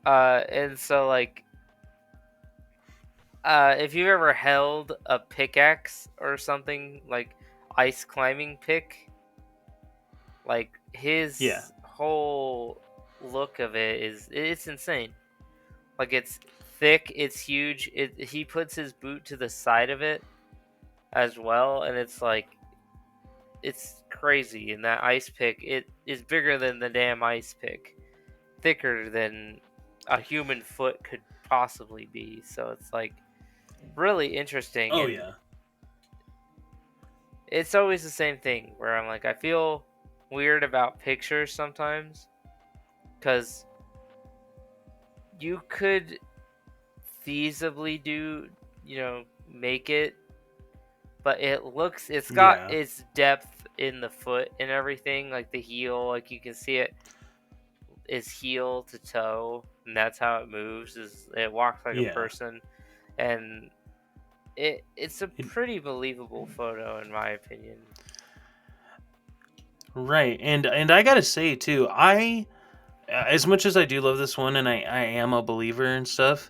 and so like if you've ever held a pickaxe or something like ice climbing pick, like Yeah. his whole look of it is it's insane. Like it's thick, it's huge. He puts his boot to the side of it as well, and it's like it's crazy. And that ice pick, it is bigger than the damn ice pick, thicker than a human foot could possibly be. So it's like really interesting, Oh and yeah. it's always the same thing where I'm like, I feel weird about pictures sometimes because you could feasibly make it, but it's got Yeah. its depth in the foot and everything, like the heel, like you can see it is heel to toe, and that's how it moves, is it walks like a Yeah. person, and it's a It, pretty believable photo in my opinion. right. And I got to say too, I as much as I do love this one and I am a believer and stuff,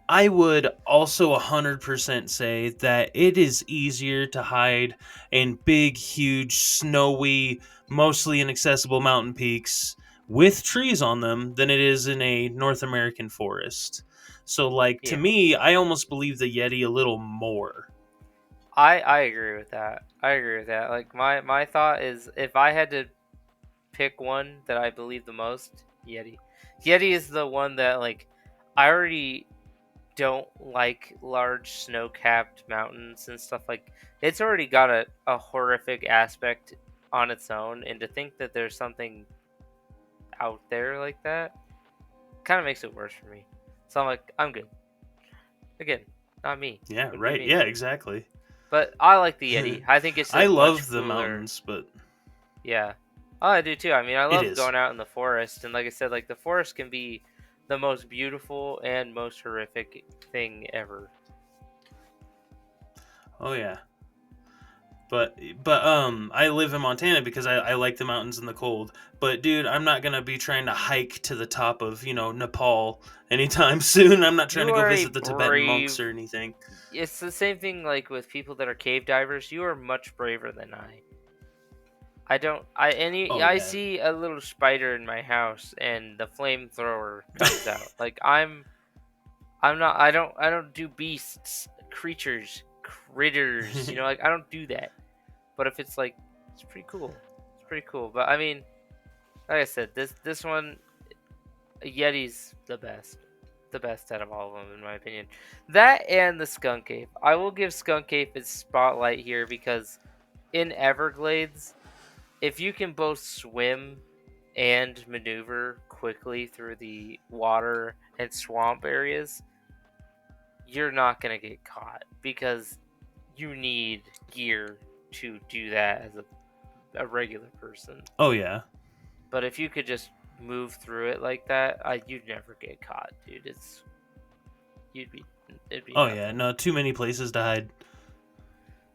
I would also 100% say that it is easier to hide in big, huge, snowy, mostly inaccessible mountain peaks with trees on them than it is in a North American forest. So, like, to Yeah, me, I almost believe the Yeti a little more. I agree with that. I agree with that. Like my thought is, if I had to pick one that I believe the most, Yeti. Yeti is the one that, like, I already don't like large snow-capped mountains and stuff. Like, it's already got a horrific aspect on its own, and to think that there's something out there like that kind of makes it worse for me. So I'm like, I'm good. Again, not me. Yeah, Wouldn't be right. me. Yeah, exactly. But I like the Yeti. I think it's I a much love the cooler. mountains, but Yeah. Oh, I do too. I mean, I it love is. going out in the forest, and like I said, like the forest can be the most beautiful and most horrific thing ever. Oh, yeah. But I live in Montana because I like the mountains and the cold. But dude, I'm not gonna be trying to hike to the top of, Nepal anytime soon. I'm not trying You to go are a visit the Tibetan monks brave. or anything. It's the same thing like with people that are cave divers. You are much braver than I. I don't. Oh I yeah. see a little spider in my house, and the flamethrower comes out. Like I'm not. I don't do beasts, creatures, critters. Like I don't do that. But if it's like, it's pretty cool. It's pretty cool. But I mean, like I said, this one, Yeti's the best out of all of them in my opinion. That and the skunk ape. I will give skunk ape its spotlight here because in Everglades, if you can both swim and maneuver quickly through the water and swamp areas, you're not gonna get caught because you need gear to do that as a regular person. Oh yeah. But if you could just move through it like that, you'd never get caught, dude. You'd be it'd be Oh yeah. nothing. No, too many places to hide.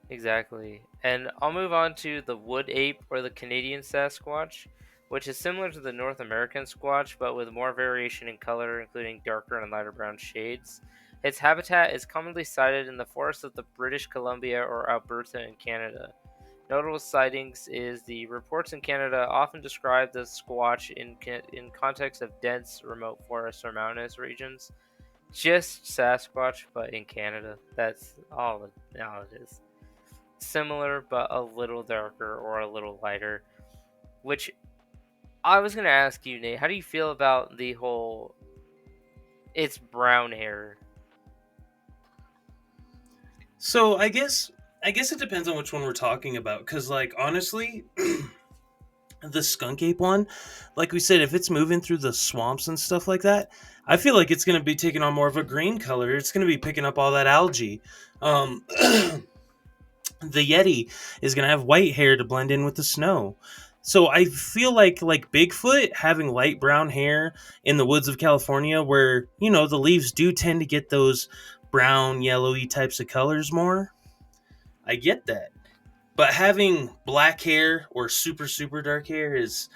Exactly. And I'll move on to the wood ape or the Canadian Sasquatch, which is similar to the North American Squatch but with more variation in color, including darker and lighter brown shades. Its habitat is commonly sighted in the forests of the British Columbia or Alberta in Canada. Notable sightings is the reports in Canada often describe the Squatch in context of dense, remote forests or mountainous regions. Just Sasquatch, but in Canada. That's all it is. Similar, but a little darker or a little lighter. Which I was gonna ask you, Nate. How do you feel about the whole? It's brown hair. So I guess it depends on which one we're talking about. Cause like honestly, The skunk ape one, like we said, if it's moving through the swamps and stuff like that, I feel like it's going to be taking on more of a green color. It's going to be picking up all that algae. The Yeti is going to have white hair to blend in with the snow. So I feel like Bigfoot having light brown hair in the woods of California, where the leaves do tend to get those brown, yellowy types of colors more. I get that, but having black hair or super super dark hair is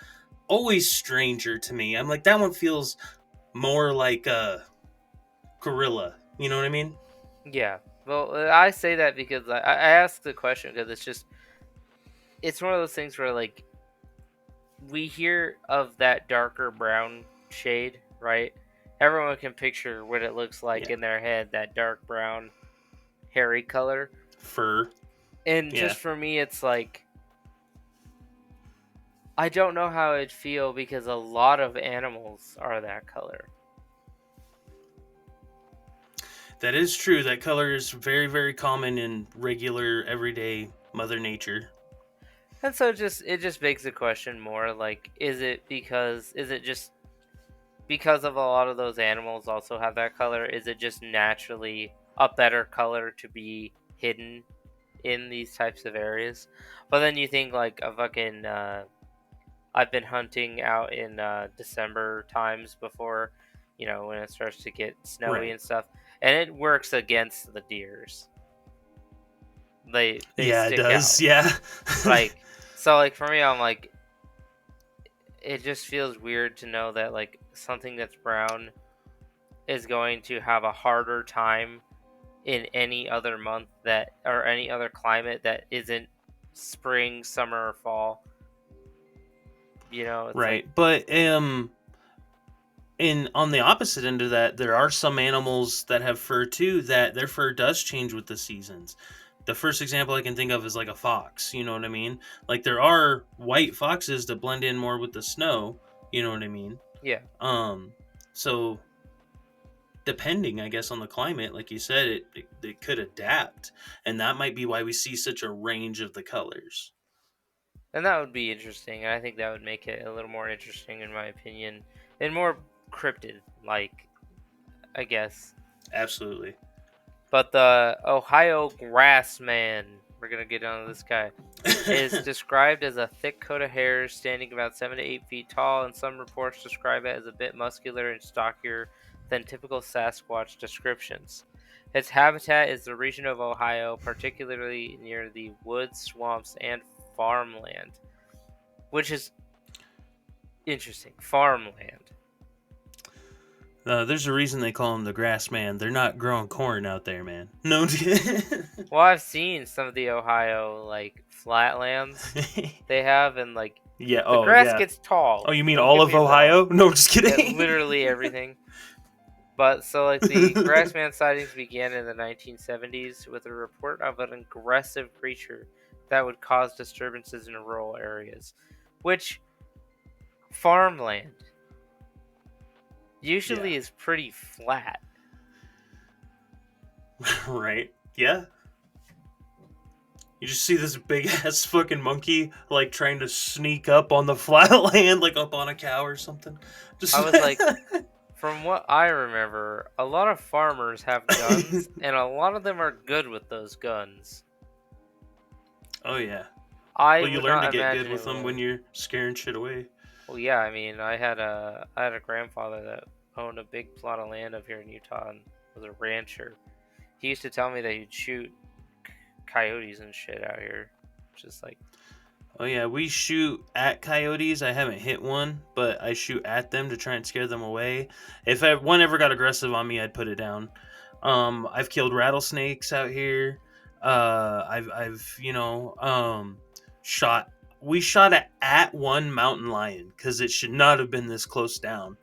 always stranger to me. I'm like, that one feels more like a gorilla. You know what I mean? Yeah. Well, I say that because I asked the question because it's one of those things where like we hear of that darker brown shade, right? Everyone can picture what it looks like Yeah. in their head, that dark brown, hairy color. Fur. And Yeah. just for me, it's like, I don't know how it'd feel because a lot of animals are that color. That is true. That color is very, very common in regular, everyday Mother Nature. And so it just begs the question more like, is it just because of a lot of those animals also have that color? Is it just naturally a better color to be hidden in these types of areas? But then you think like a fucking I've been hunting out in December times before, when it starts to get snowy Right. and stuff, and it works against the deers. They Yeah, it stick does. out. Yeah. Like so like for me I'm like it just feels weird to know that like something that's brown is going to have a harder time in any other month that or any other climate that isn't spring, summer, or fall. It's like Right. But in on the opposite end of that, there are some animals that have fur too that their fur does change with the seasons. The first example I can think of is like a fox, you know what I mean? Like there are white foxes that blend in more with the snow, you know what I mean? yeah. Um so depending, I guess, on the climate, like you said, it could adapt, and that might be why we see such a range of the colors. And that would be interesting. And I think that would make it a little more interesting, in my opinion, and more cryptid, like, I guess. Absolutely. But the Ohio grassman, we're going to get onto this guy, is described as a thick coat of hairs standing about 7 to 8 feet tall, and some reports describe it as a bit muscular and stockier than typical Sasquatch descriptions. Its habitat is the region of Ohio, particularly near the woods, swamps, and farmland, which is interesting. Farmland. There's a reason they call him the grass man. They're not growing corn out there, man. No, I'm just kidding. Well, I've seen some of the Ohio like flatlands they have, and like Yeah. the Oh, grass yeah. gets tall. Oh, you mean Don't all get of me wrong. Ohio? No, just Yeah, kidding. literally everything. But so like the grassman sightings began in the 1970s with a report of an aggressive creature that would cause disturbances in rural areas, which farmland Yeah. usually is pretty flat. Right. Yeah. You just see this big ass fucking monkey like trying to sneak up on the flat land, like up on a cow or something. I Just. was like, from what I remember, a lot of farmers have guns, and a lot of them are good with those guns. Oh yeah. I Well, you would learn to not get good imagine with it them when would. you're scaring shit away. Well, yeah, I mean, I had a grandfather that owned a big plot of land up here in Utah and was a rancher. He used to tell me that he'd shoot coyotes and shit out here. Just like, Oh yeah, we shoot at coyotes. I haven't hit one, but I shoot at them to try and scare them away. If one ever got aggressive on me, I'd put it down. I've killed rattlesnakes out here. I've shot. We shot at one mountain lion because it should not have been this close down.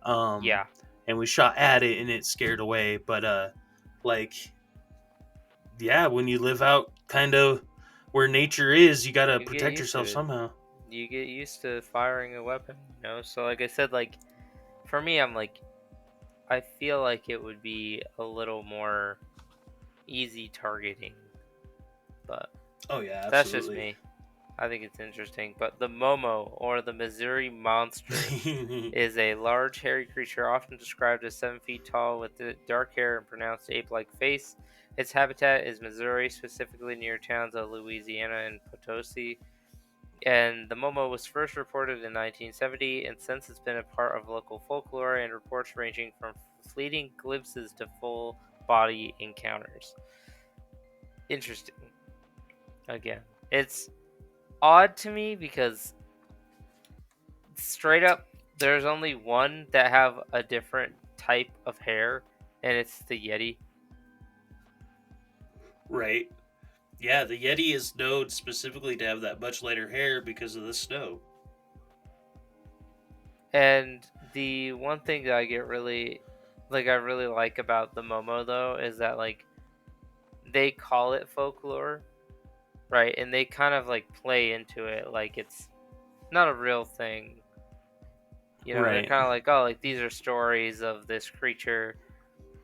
Um, yeah, and we shot at it and it scared away. But like yeah, when you live out kind of where nature is, you gotta you get protect used to yourself it. somehow. You get used to firing a weapon. So like I said, like for me, I'm like, I feel like it would be a little more easy targeting, but Oh yeah, that's just absolutely. me. I think it's interesting. But the Momo, or the Missouri Monster, is a large, hairy creature often described as 7 feet tall with dark hair and pronounced ape-like face. Its habitat is Missouri, specifically near towns of Louisiana and Potosi. And the Momo was first reported in 1970, and since it's been a part of local folklore and reports ranging from fleeting glimpses to full body encounters. Interesting. Again, it's odd to me because straight up, there's only one that have a different type of hair, and it's the Yeti. Right. Yeah, the Yeti is known specifically to have that much lighter hair because of the snow. And the one thing that I really like about the Momo though is that like they call it folklore, right? And they kind of like play into it like it's not a real thing. You know, they're Right. kind of like, oh, like these are stories of this creature.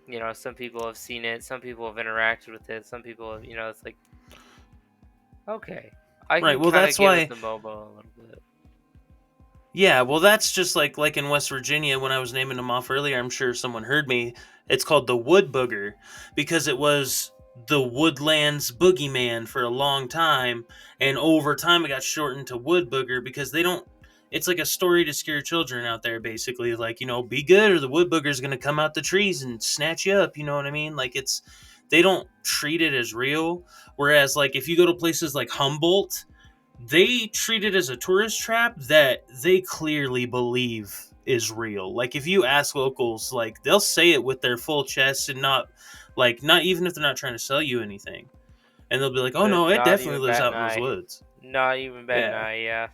You know, some people have seen it, some people have interacted with it, some people have, it's like, okay, I Right. can Well, kind of that's get with why. the Momo a little bit. Yeah, well, that's just like in West Virginia when I was naming them off earlier. I'm sure someone heard me. It's called the wood booger because it was the woodlands boogeyman for a long time, and over time it got shortened to wood booger because they don't. It's like a story to scare children out there, basically. Like, be good or the wood booger's gonna come out the trees and snatch you up. You know what I mean? Like, they don't treat it as real. Whereas, like, if you go to places like Humboldt, they treat it as a tourist trap that they clearly believe is real. Like, if you ask locals, like, they'll say it with their full chest and not even if they're not trying to sell you anything. And they'll be like, "Oh They're no, it not definitely even lives bat an out in those eye. woods." Not even bat an Yeah. eye, yeah.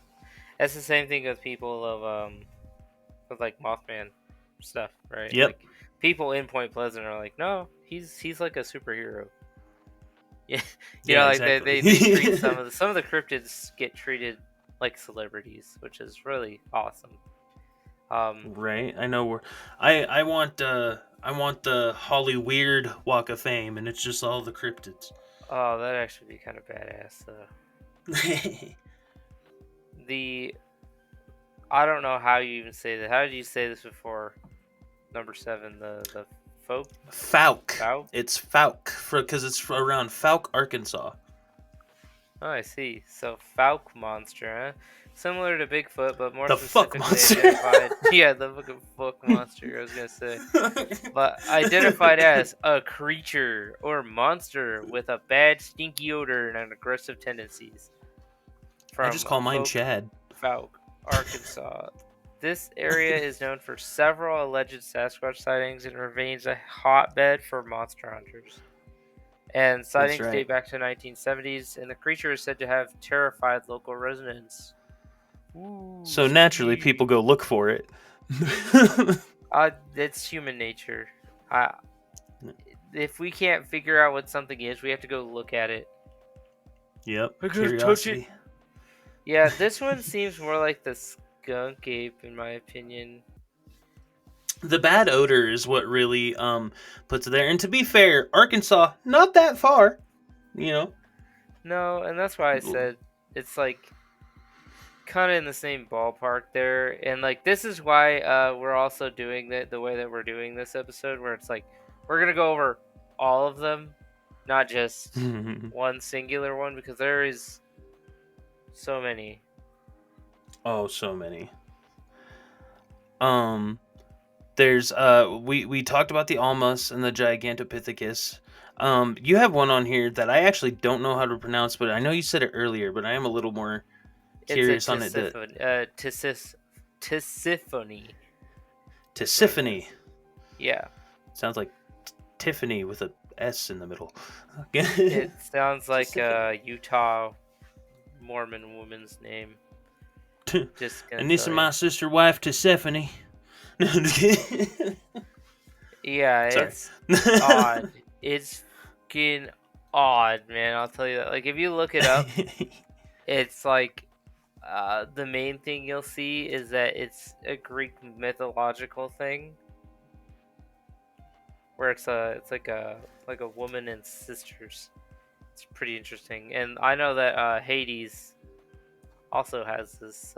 That's the same thing with people of, with like Mothman stuff, right? Yep. Like, people in Point Pleasant are like, no, he's like a superhero. Yeah, Yeah, like exactly. they treat some of the cryptids get treated like celebrities, which is really awesome. Right. I know where I want the Holly Weird Walk of Fame, and it's just all the cryptids. Oh, that'd actually be kind of badass. The I don't know how you even say that. How did you say this before? Number 7, the folk Fouke. fowl. It's Fouke because it's around Fouke, Arkansas. Oh, I see. So Falk monster, huh? Similar to Bigfoot, but more The fuck specifically monster. identified. Yeah, the fucking fuck monster. I was gonna say, but identified as a creature or monster with a bad, stinky odor and aggressive tendencies. I just From call mine Folk Chad. Falk, Arkansas. This area is known for several alleged Sasquatch sightings and remains a hotbed for monster hunters. And That's sightings right. date back to the 1970s, and the creature is said to have terrified local residents. Ooh, So naturally, spooky. people go look for it. It's human nature. Uh, if we can't figure out what something is, we have to go look at it. Yep. I gotta touch it. Curiosity. Yeah, this one seems more like the skunk ape, in my opinion. The bad odor is what really puts it there. And to be fair, Arkansas not that far. You know. No, and that's why I said it's like kind of in the same ballpark there. And like this is why we're also doing the way that we're doing this episode, where it's like we're gonna go over all of them, not just one singular one, because there is so many. Oh, so many. Um, there's we talked about the Almas and the Gigantopithecus. You have one on here that I actually don't know how to pronounce, but I know you said it earlier, but I am a little more It's a curious on it. Tisiphone. Tisiphone. Yeah. Sounds like Tiffany with a S in the middle. It sounds like a Utah Mormon woman's name. Just gonna And this tell is you. my sister wife Tisiphone. Yeah, Sorry. it's odd. It's fucking odd, man. I'll tell you that. Like, if you look it up, it's like the main thing you'll see is that it's a Greek mythological thing, where it's like a woman and sisters. It's pretty interesting, and I know that Hades also has this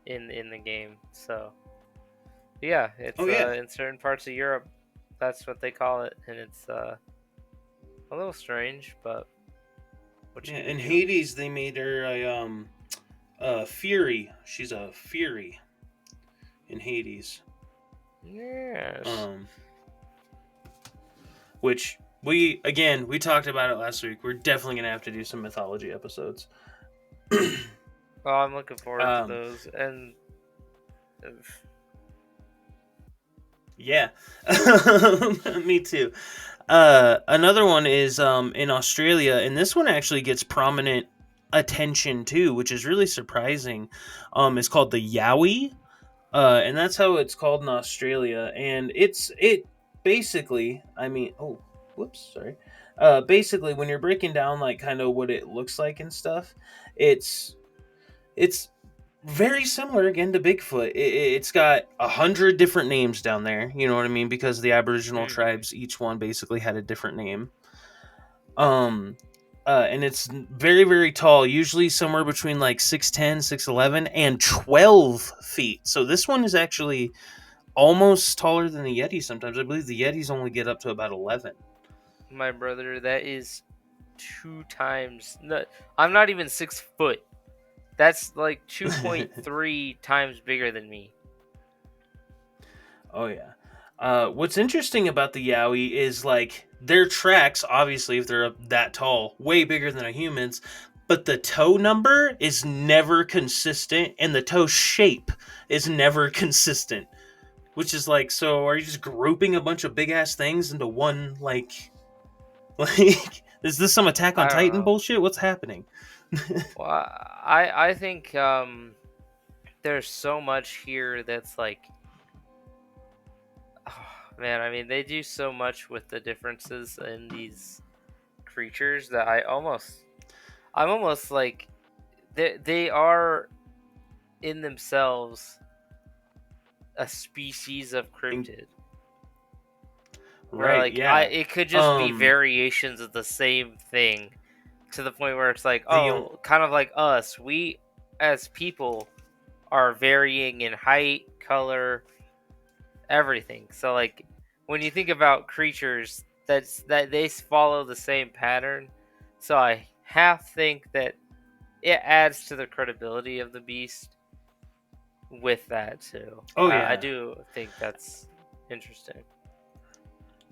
in the game. So yeah, Oh it's yeah, in certain parts of Europe, that's what they call it, and it's a little strange, but what yeah. you gonna In do? Hades, they made her a fury. She's a fury in Hades. Yes. Um, which we talked about it last week. We're definitely gonna have to do some mythology episodes. Well, I'm looking forward to um, those, and uh, yeah, me too. Another one is in Australia, and this one actually gets prominent attention too, which is really surprising. It's called the Yowie, and that's how it's called in Australia. And it basically, I mean, oh, whoops, sorry. Basically, when you're breaking down like kind of what it looks like and stuff, it's it's very similar again to Bigfoot. It's got 100 different names down there. You know what I mean? Because the Aboriginal mhm. tribes, each one basically had a different name. Um, and it's very, very tall, usually somewhere between like 6'10", 6'11", and 12 feet. So this one is actually almost taller than the Yeti sometimes. I believe the Yetis only get up to about 11. My brother, that is 2 times. No, I'm not even 6 foot. That's like 2.3 times bigger than me. Oh, yeah. What's interesting about the Yowie is like their tracks, obviously, if they're that tall, way bigger than a human's, but the toe number is never consistent and the toe shape is never consistent. Which is like, so are you just grouping a bunch of big ass things into one like is this some Attack on I don't Titan know. bullshit? What's happening? Well, I think there's so much here that's like, oh, man. I mean, they do so much with the differences in these creatures that I'm almost like they are in themselves a species of cryptid. Where Right, like I yeah. it could just be Um variations of the same thing to the point where it's like, the on- oh, kind of like us. We as people are varying in height, color, everything. So like when you think about creatures that they follow the same pattern. So I half think that it adds to the credibility of the beast with that too. oh I yeah. do think that's interesting.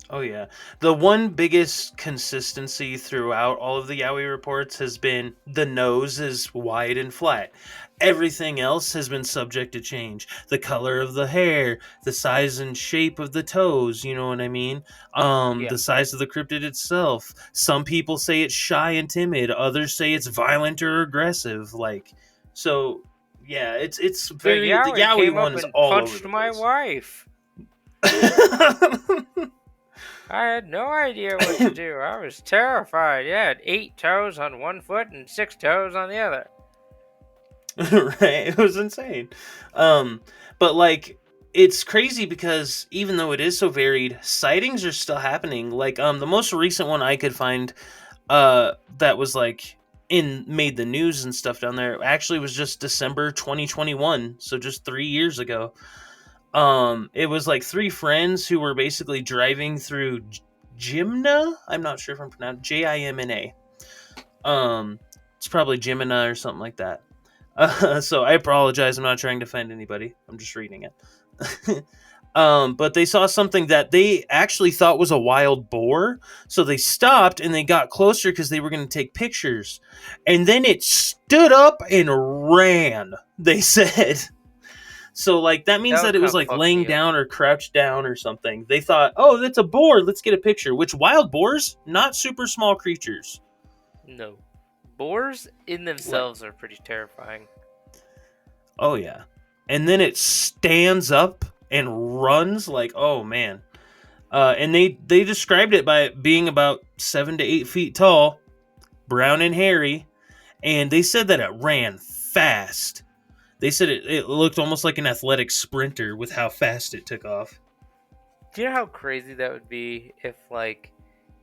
Oh yeah. The one biggest consistency throughout all of the Yowie reports has been the nose is wide and flat. Everything else has been subject to change. The color of the hair, the size and shape of the toes, you know what I mean? Yeah. The size of the cryptid itself. Some people say it's shy and timid, others say it's violent or aggressive. Like so yeah, it's The very the Yowie Yowie came one up is and all over punched the my place. wife. I had no idea what to do. I was terrified. Yeah, had 8 toes on one foot and 6 toes on the other. Right, it was insane. um but like it's crazy because even though it is so varied, sightings are still happening. Like the most recent one I could find that was like in made the news and stuff down there actually was just December 2021, so just 3 years ago. It was like three friends who were basically driving through Jimna. I'm not sure if I'm pronouncing Jimna. It's probably Jimina or something like that. So I apologize. I'm not trying to offend anybody. I'm just reading it. But they saw something that they actually thought was a wild boar. So they stopped and they got closer because they were going to take pictures. And then it stood up and ran, they said. So, like, that means That that would it kind was of like fuck laying me up. down or crouched down or something. They thought, oh, that's a boar. Let's get a picture. Which wild boars, not super small creatures. No. Boars in Like, themselves are pretty terrifying. oh yeah. And then it stands up and runs like, oh man. And they described it by it being about 7 to 8 feet tall, brown and hairy, and they said that it ran fast. They said it looked almost like an athletic sprinter with how fast it took off. Do you know how crazy that would be if, like,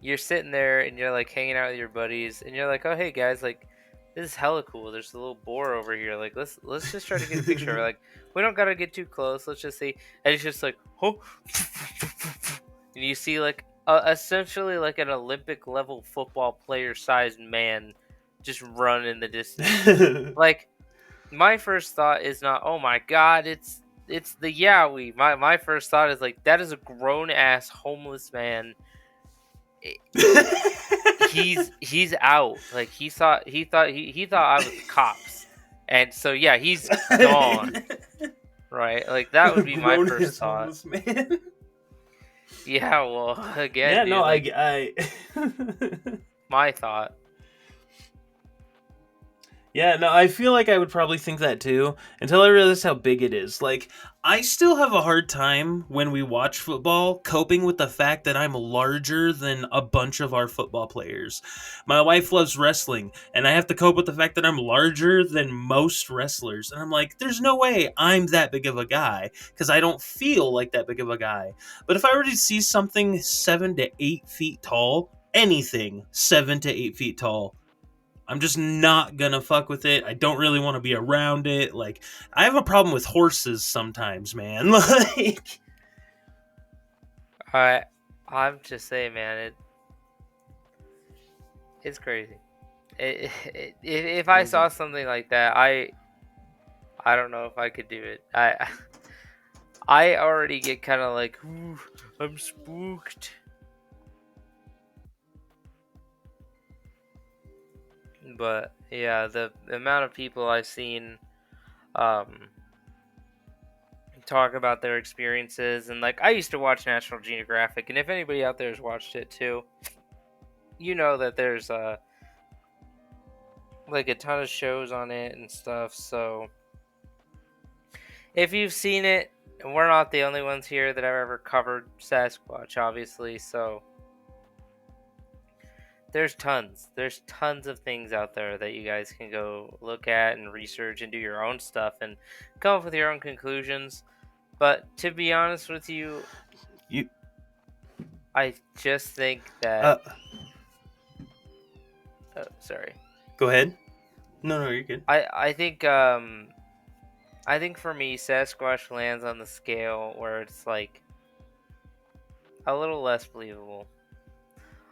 you're sitting there and you're, like, hanging out with your buddies and you're like, oh, hey, guys, like, this is hella cool. There's a little boar over here. Like, let's just try to get a picture. Like, we don't gotta get too close. Let's just see. And it's just like, oh, and you see like essentially like an Olympic level football player sized man just run in the distance. Like, my first thought is not, oh my god, it's the Yowie. My first thought is like, that is a grown ass homeless man. He's out. Like, he thought I was the cops, and so yeah, he's gone. Right? Like, that would be my first thought. Man. Yeah. Well, again, Yeah, dude, no, like, I my thought. Yeah, no, I feel like I would probably think that too until I realize how big it is. Like, I still have a hard time when we watch football coping with the fact that I'm larger than a bunch of our football players. My wife loves wrestling, and I have to cope with the fact that I'm larger than most wrestlers. And I'm like, there's no way I'm that big of a guy because I don't feel like that big of a guy. But if I were to see something 7 to 8 feet tall, anything 7 to 8 feet tall, I'm just not gonna fuck with it. I don't really want to be around it. Like, I have a problem with horses sometimes, man. Like, I'm just saying, man, it's crazy. If I saw something like that, I don't know if I could do it. I already get kind of like, ooh, I'm spooked. But yeah, the amount of people I've seen talk about their experiences, and like, I used to watch National Geographic, and if anybody out there has watched it too, you know that there's like a ton of shows on it and stuff. So if you've seen it, we're not the only ones here that have ever covered Sasquatch, obviously. So there's tons of things out there that you guys can go look at and research and do your own stuff and come up with your own conclusions. But to be honest with you, you, I just think that sorry. Go ahead. No, you're good. I think for me, Sasquatch lands on the scale where it's like a little less believable.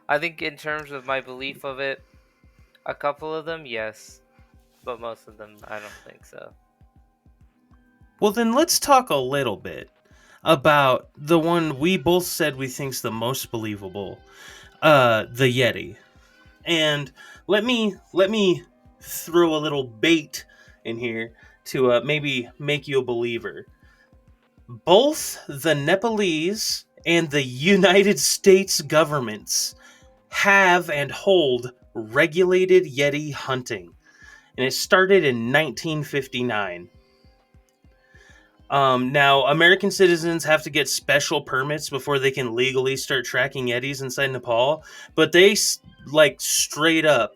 I think in terms of my belief of it, a couple of them, yes, but most of them, I don't think so. Well, then let's talk a little bit about the one we both said we think's the most believable, the Yeti. And let me throw a little bait in here to maybe make you a believer. Both the Nepalese and the United States governments have and hold regulated Yeti hunting, and it started in 1959. Now, American citizens have to get special permits before they can legally start tracking Yetis inside Nepal, but they, like, straight up,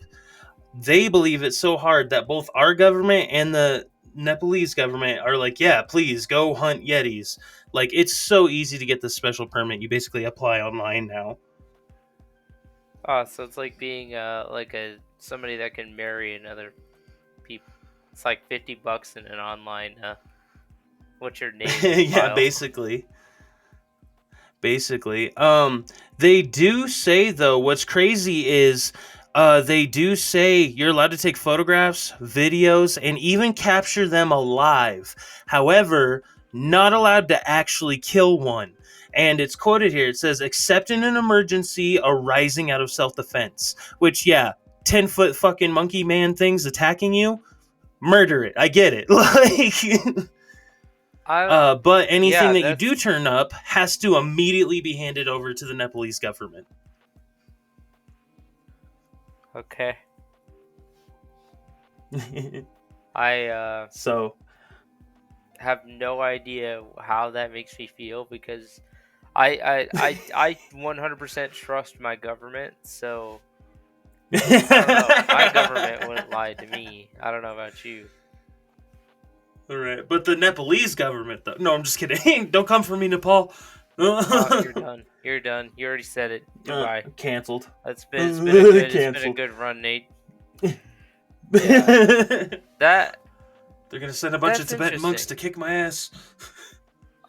they believe it so hard that both our government and the Nepalese government are like, yeah, please go hunt Yetis. Like, it's so easy to get the special permit. You basically apply online now. Oh, so it's like being like somebody that can marry another people. It's like $50 in an online what's your name? Yeah, basically. They do say, though, what's crazy is they do say you're allowed to take photographs, videos, and even capture them alive. However, not allowed to actually kill one. And it's quoted here. It says, except in an emergency arising out of self-defense. Which, yeah, 10-foot fucking monkey man things attacking you, murder it. I get it. Like... but anything that you do turn up has to immediately be handed over to the Nepalese government. Okay. I have no idea how that makes me feel, because I 100% trust my government, so I don't know. My government wouldn't lie to me. I don't know about you. All right, but the Nepalese government, though. No, I'm just kidding. Don't come for me, Nepal. You're done. You're done. You already said it. Goodbye. Canceled. It's been a good run, Nate. Yeah. That They're gonna send a bunch of that's Tibetan monks interesting. to kick my ass.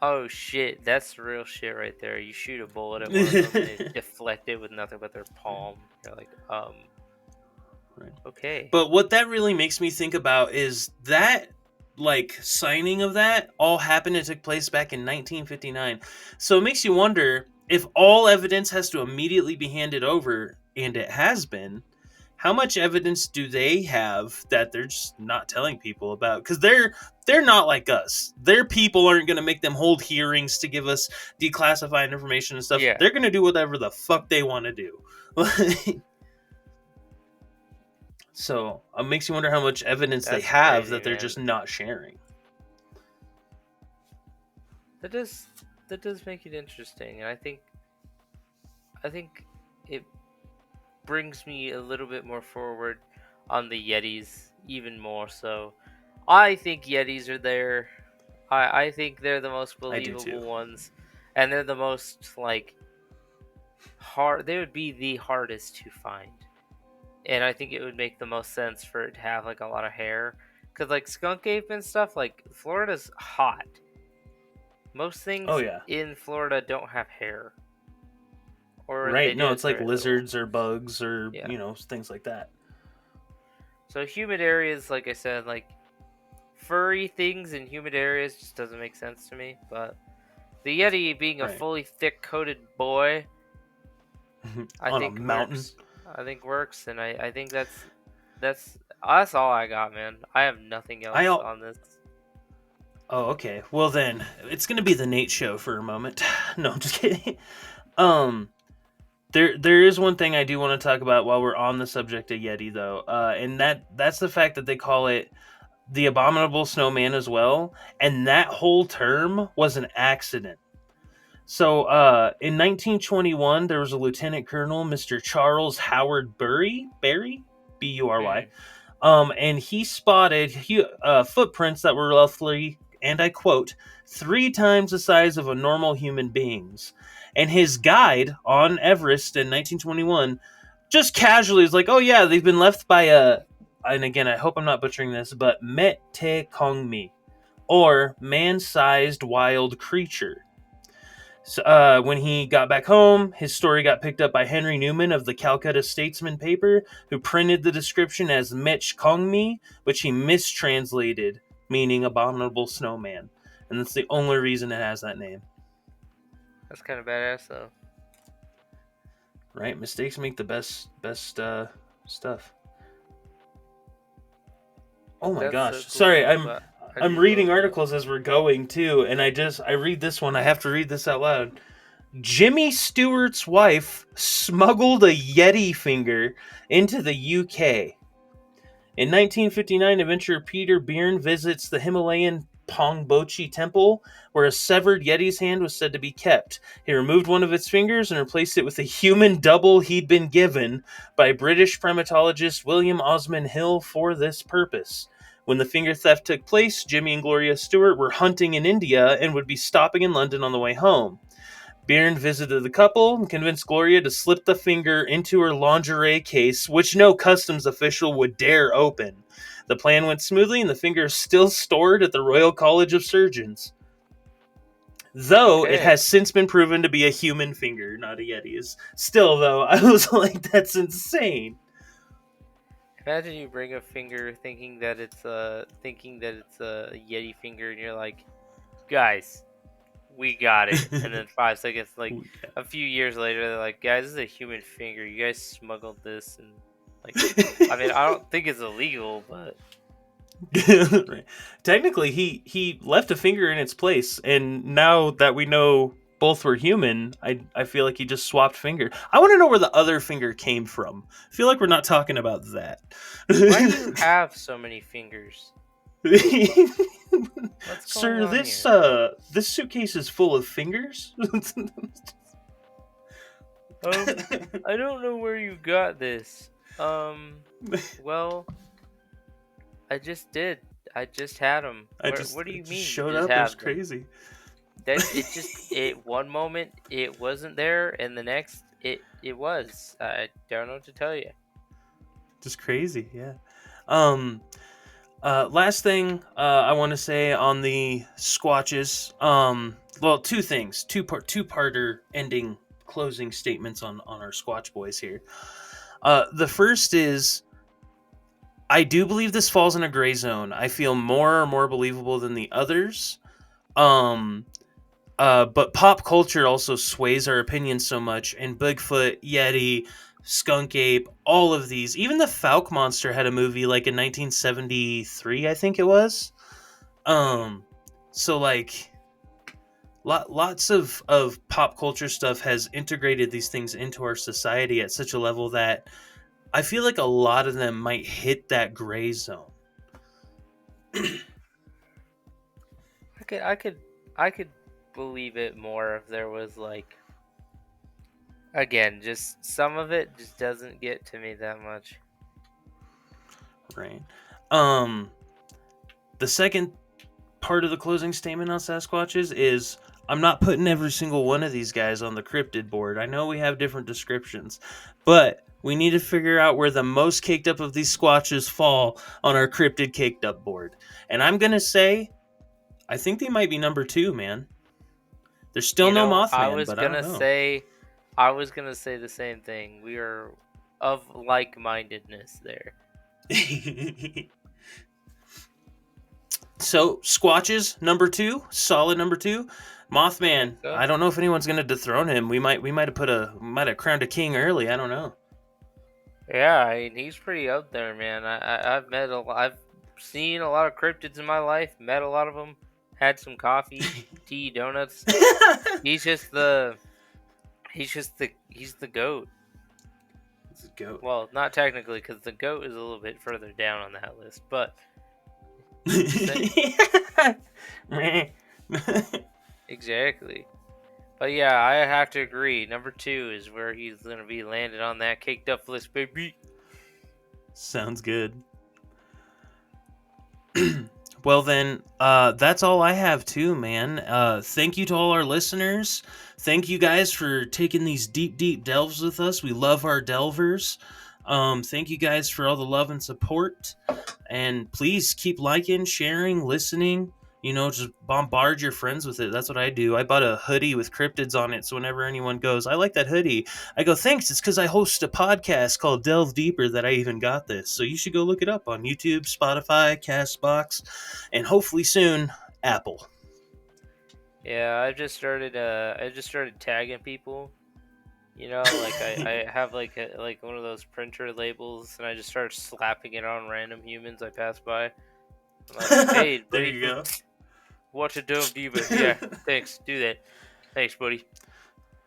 Oh shit, that's real shit right there. You shoot a bullet at one of them and they deflect it with nothing but their palm. You're like, Right. okay. But what that really makes me think about is that, like, signing of that all happened and took place back in 1959. So it makes you wonder if all evidence has to immediately be handed over, and it has been. How much evidence do they have that they're just not telling people about? Because they're not like us. Their people aren't going to make them hold hearings to give us declassified information and stuff. Yeah. They're going to do whatever the fuck they want to do. So it makes you wonder how much evidence they That's have crazy, that they're man. just not sharing. That does make it interesting, and I think it brings me a little bit more forward on the Yetis, even more so. I think Yetis are there. I think they're the most I do too. believable ones, and they're the most like hard. They would be the hardest to find, and I think it would make the most sense for it to have like a lot of hair, because like skunk ape and stuff. Like Florida's hot. Most Oh things yeah. in Florida don't have hair, or if they Right. do, No, it's it's like very little. lizards or bugs or, Yeah. things like that. So humid areas, like I said, like furry things in humid areas just doesn't make sense to me. But the Yeti being a Right. fully thick-coated boy, I On a think mountain. works. I think works, and I think that's all I got, man. I have nothing I else al- on this. Oh, okay. Well then, it's going to be the Nate show for a moment. No, I'm just kidding. Um there is one thing I do want to talk about while we're on the subject of Yeti though. And that's the fact that they call it the abominable snowman as well, and that whole term was an accident. So, in 1921, there was a Lieutenant Colonel, Mr. Charles Howard Berry, Bury, Hmm. and he spotted footprints that were roughly, and I quote, 3 times the size of a normal human being's. And his guide on Everest in 1921 just casually was like, "Oh yeah, they've been left by a," and again, I hope I'm not butchering this, but Mette Kongmi, or man-sized wild creature. So, when he got back home, his story got picked up by Henry Newman of the Calcutta Statesman paper, who printed the description as Mitch Kongmi, which he mistranslated, meaning abominable snowman. And that's the only reason it has that name. That's kind of badass, though. Right? Mistakes make the best stuff. Oh my That's so gosh. cool, Sorry, man. But I I'm do love reading that. articles as we're going too, and I read this one. I have to read this out loud. Jimmy Stewart's wife smuggled a Yeti finger into the UK. In 1959, adventurer Peter Byrne visits the Himalayan Pongbochi temple, where a severed Yeti's hand was said to be kept. He removed one of its fingers and replaced it with a human double he'd been given by British primatologist William Osmond Hill for this purpose. When the finger theft took place, Jimmy and Gloria Stewart were hunting in India and would be stopping in London on the way home. Byrne visited the couple and convinced Gloria to slip the finger into her lingerie case, which no customs official would dare open. The plan went smoothly, and the finger is still stored at the Royal College of Surgeons. Though it Okay. has since been proven to be a human finger, not a Yeti's. Still, though, I was like, that's insane. Imagine you bring a finger thinking that it's a Yeti finger, and you're like, guys, we got it. And then 5 seconds, like a few years later, they're like, guys, this is a human finger. You guys smuggled this, and like, I mean, I don't think it's illegal, but Right. Technically, he left a finger in its place, and now that we know both were human, I feel like he just swapped finger. I want to know where the other finger came from. I feel like we're not talking about that. why do you have so many fingers? What's going Sir, on this here? this suitcase is full of fingers. I don't know where you got this. Well, I just did. I just had them. What do It you just mean you showed just up. It was have them? crazy. That it one moment it wasn't there, and the next it was. I don't know what to tell you. Just crazy, yeah. Um, Last thing I want to say on the squatches. Well, two things, two-parter ending closing statements on our Squatch boys here. The first is I do believe this falls in a gray zone. I feel more believable than the others. Um, but pop culture also sways our opinions so much, and Bigfoot, Yeti, Skunk Ape, all of these. Even the Falk Monster had a movie like in 1973, I think it was. Um, so like lots of pop culture stuff has integrated these things into our society at such a level that I feel like a lot of them might hit that gray zone. I could believe it more if there was like, again, just some of it just doesn't get to me that much. Right. Um, the second part of the closing statement on Sasquatches is I'm not putting every single one of these guys on the cryptid board. I know we have different descriptions, but we need to figure out where the most caked up of these squatches fall on our cryptid caked up board. And I'm going to say, I think they might be number 2, man. There's still You no know, Mothman, but I don't know. I was gonna say the same thing. We are of like-mindedness there. So, Squatches, number 2, solid number 2. I think Mothman, so. I don't know if anyone's going to dethrone him. We might have crowned a king early. I don't know. Yeah, I mean, he's pretty out there, man. I've seen a lot of cryptids in my life. Met a lot of them. Had some coffee, tea, donuts. He's just the he's the goat. It's a goat. Well, not technically, because the goat is a little bit further down on that list. But just saying, exactly. But yeah, I have to agree. Number 2 is where he's gonna be landed on that caked up list, baby. Sounds good. Well then, that's all I have too, man. Thank you to all our listeners. Thank you guys for taking these deep delves with us. We love our delvers. Thank you guys for all the love and support. And please keep liking, sharing, listening. Just bombard your friends with it. That's what I do. I bought a hoodie with cryptids on it, so whenever anyone goes, I like that hoodie, I go, thanks. It's because I host a podcast called Delve Deeper that I even got this. So you should go look it up on YouTube, Spotify, Castbox, and hopefully soon, Apple. Yeah, I just started tagging people. You know, like I have like one of those printer labels, and I just started slapping it on random humans I pass by. I'm like, hey, There buddy, you go. watch a Dove Diva. Yeah, thanks. Do that. Thanks, buddy.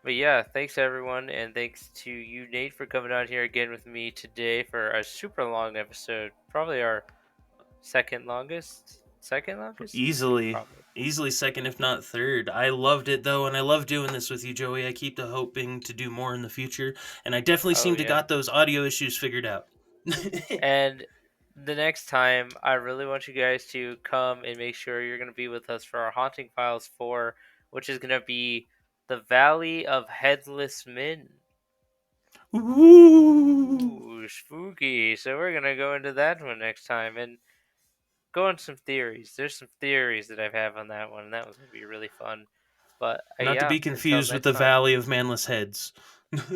But yeah, thanks everyone, and thanks to you, Nate, for coming out here again with me today for a super long episode. Probably our second longest. Second longest? Easily. Probably. Easily second, if not third. I loved it though, and I love doing this with you, Joey. I keep hoping to do more in the future, and I definitely Oh seem to yeah. got those audio issues figured out. And the next time, I really want you guys to come and make sure you're going to be with us for our Haunting Files 4, which is going to be the Valley of Headless Men. Ooh. Ooh, spooky. So we're going to go into that one next time and go on some theories. There's some theories that I have on that one, and that one's going to be really fun. But Not to yeah, be until confused with next the time. Valley of Manless Heads.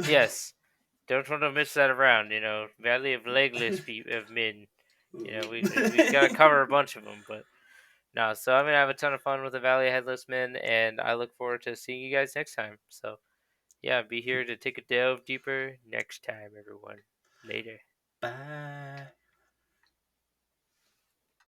Yes, don't want to miss that around, Valley of Legless of Men. We got to cover a bunch of them, but no, so I'm gonna have a ton of fun with the Valley of Headless Men, and I look forward to seeing you guys next time. So yeah, be here to take a delve deeper next time, everyone. Later. Bye.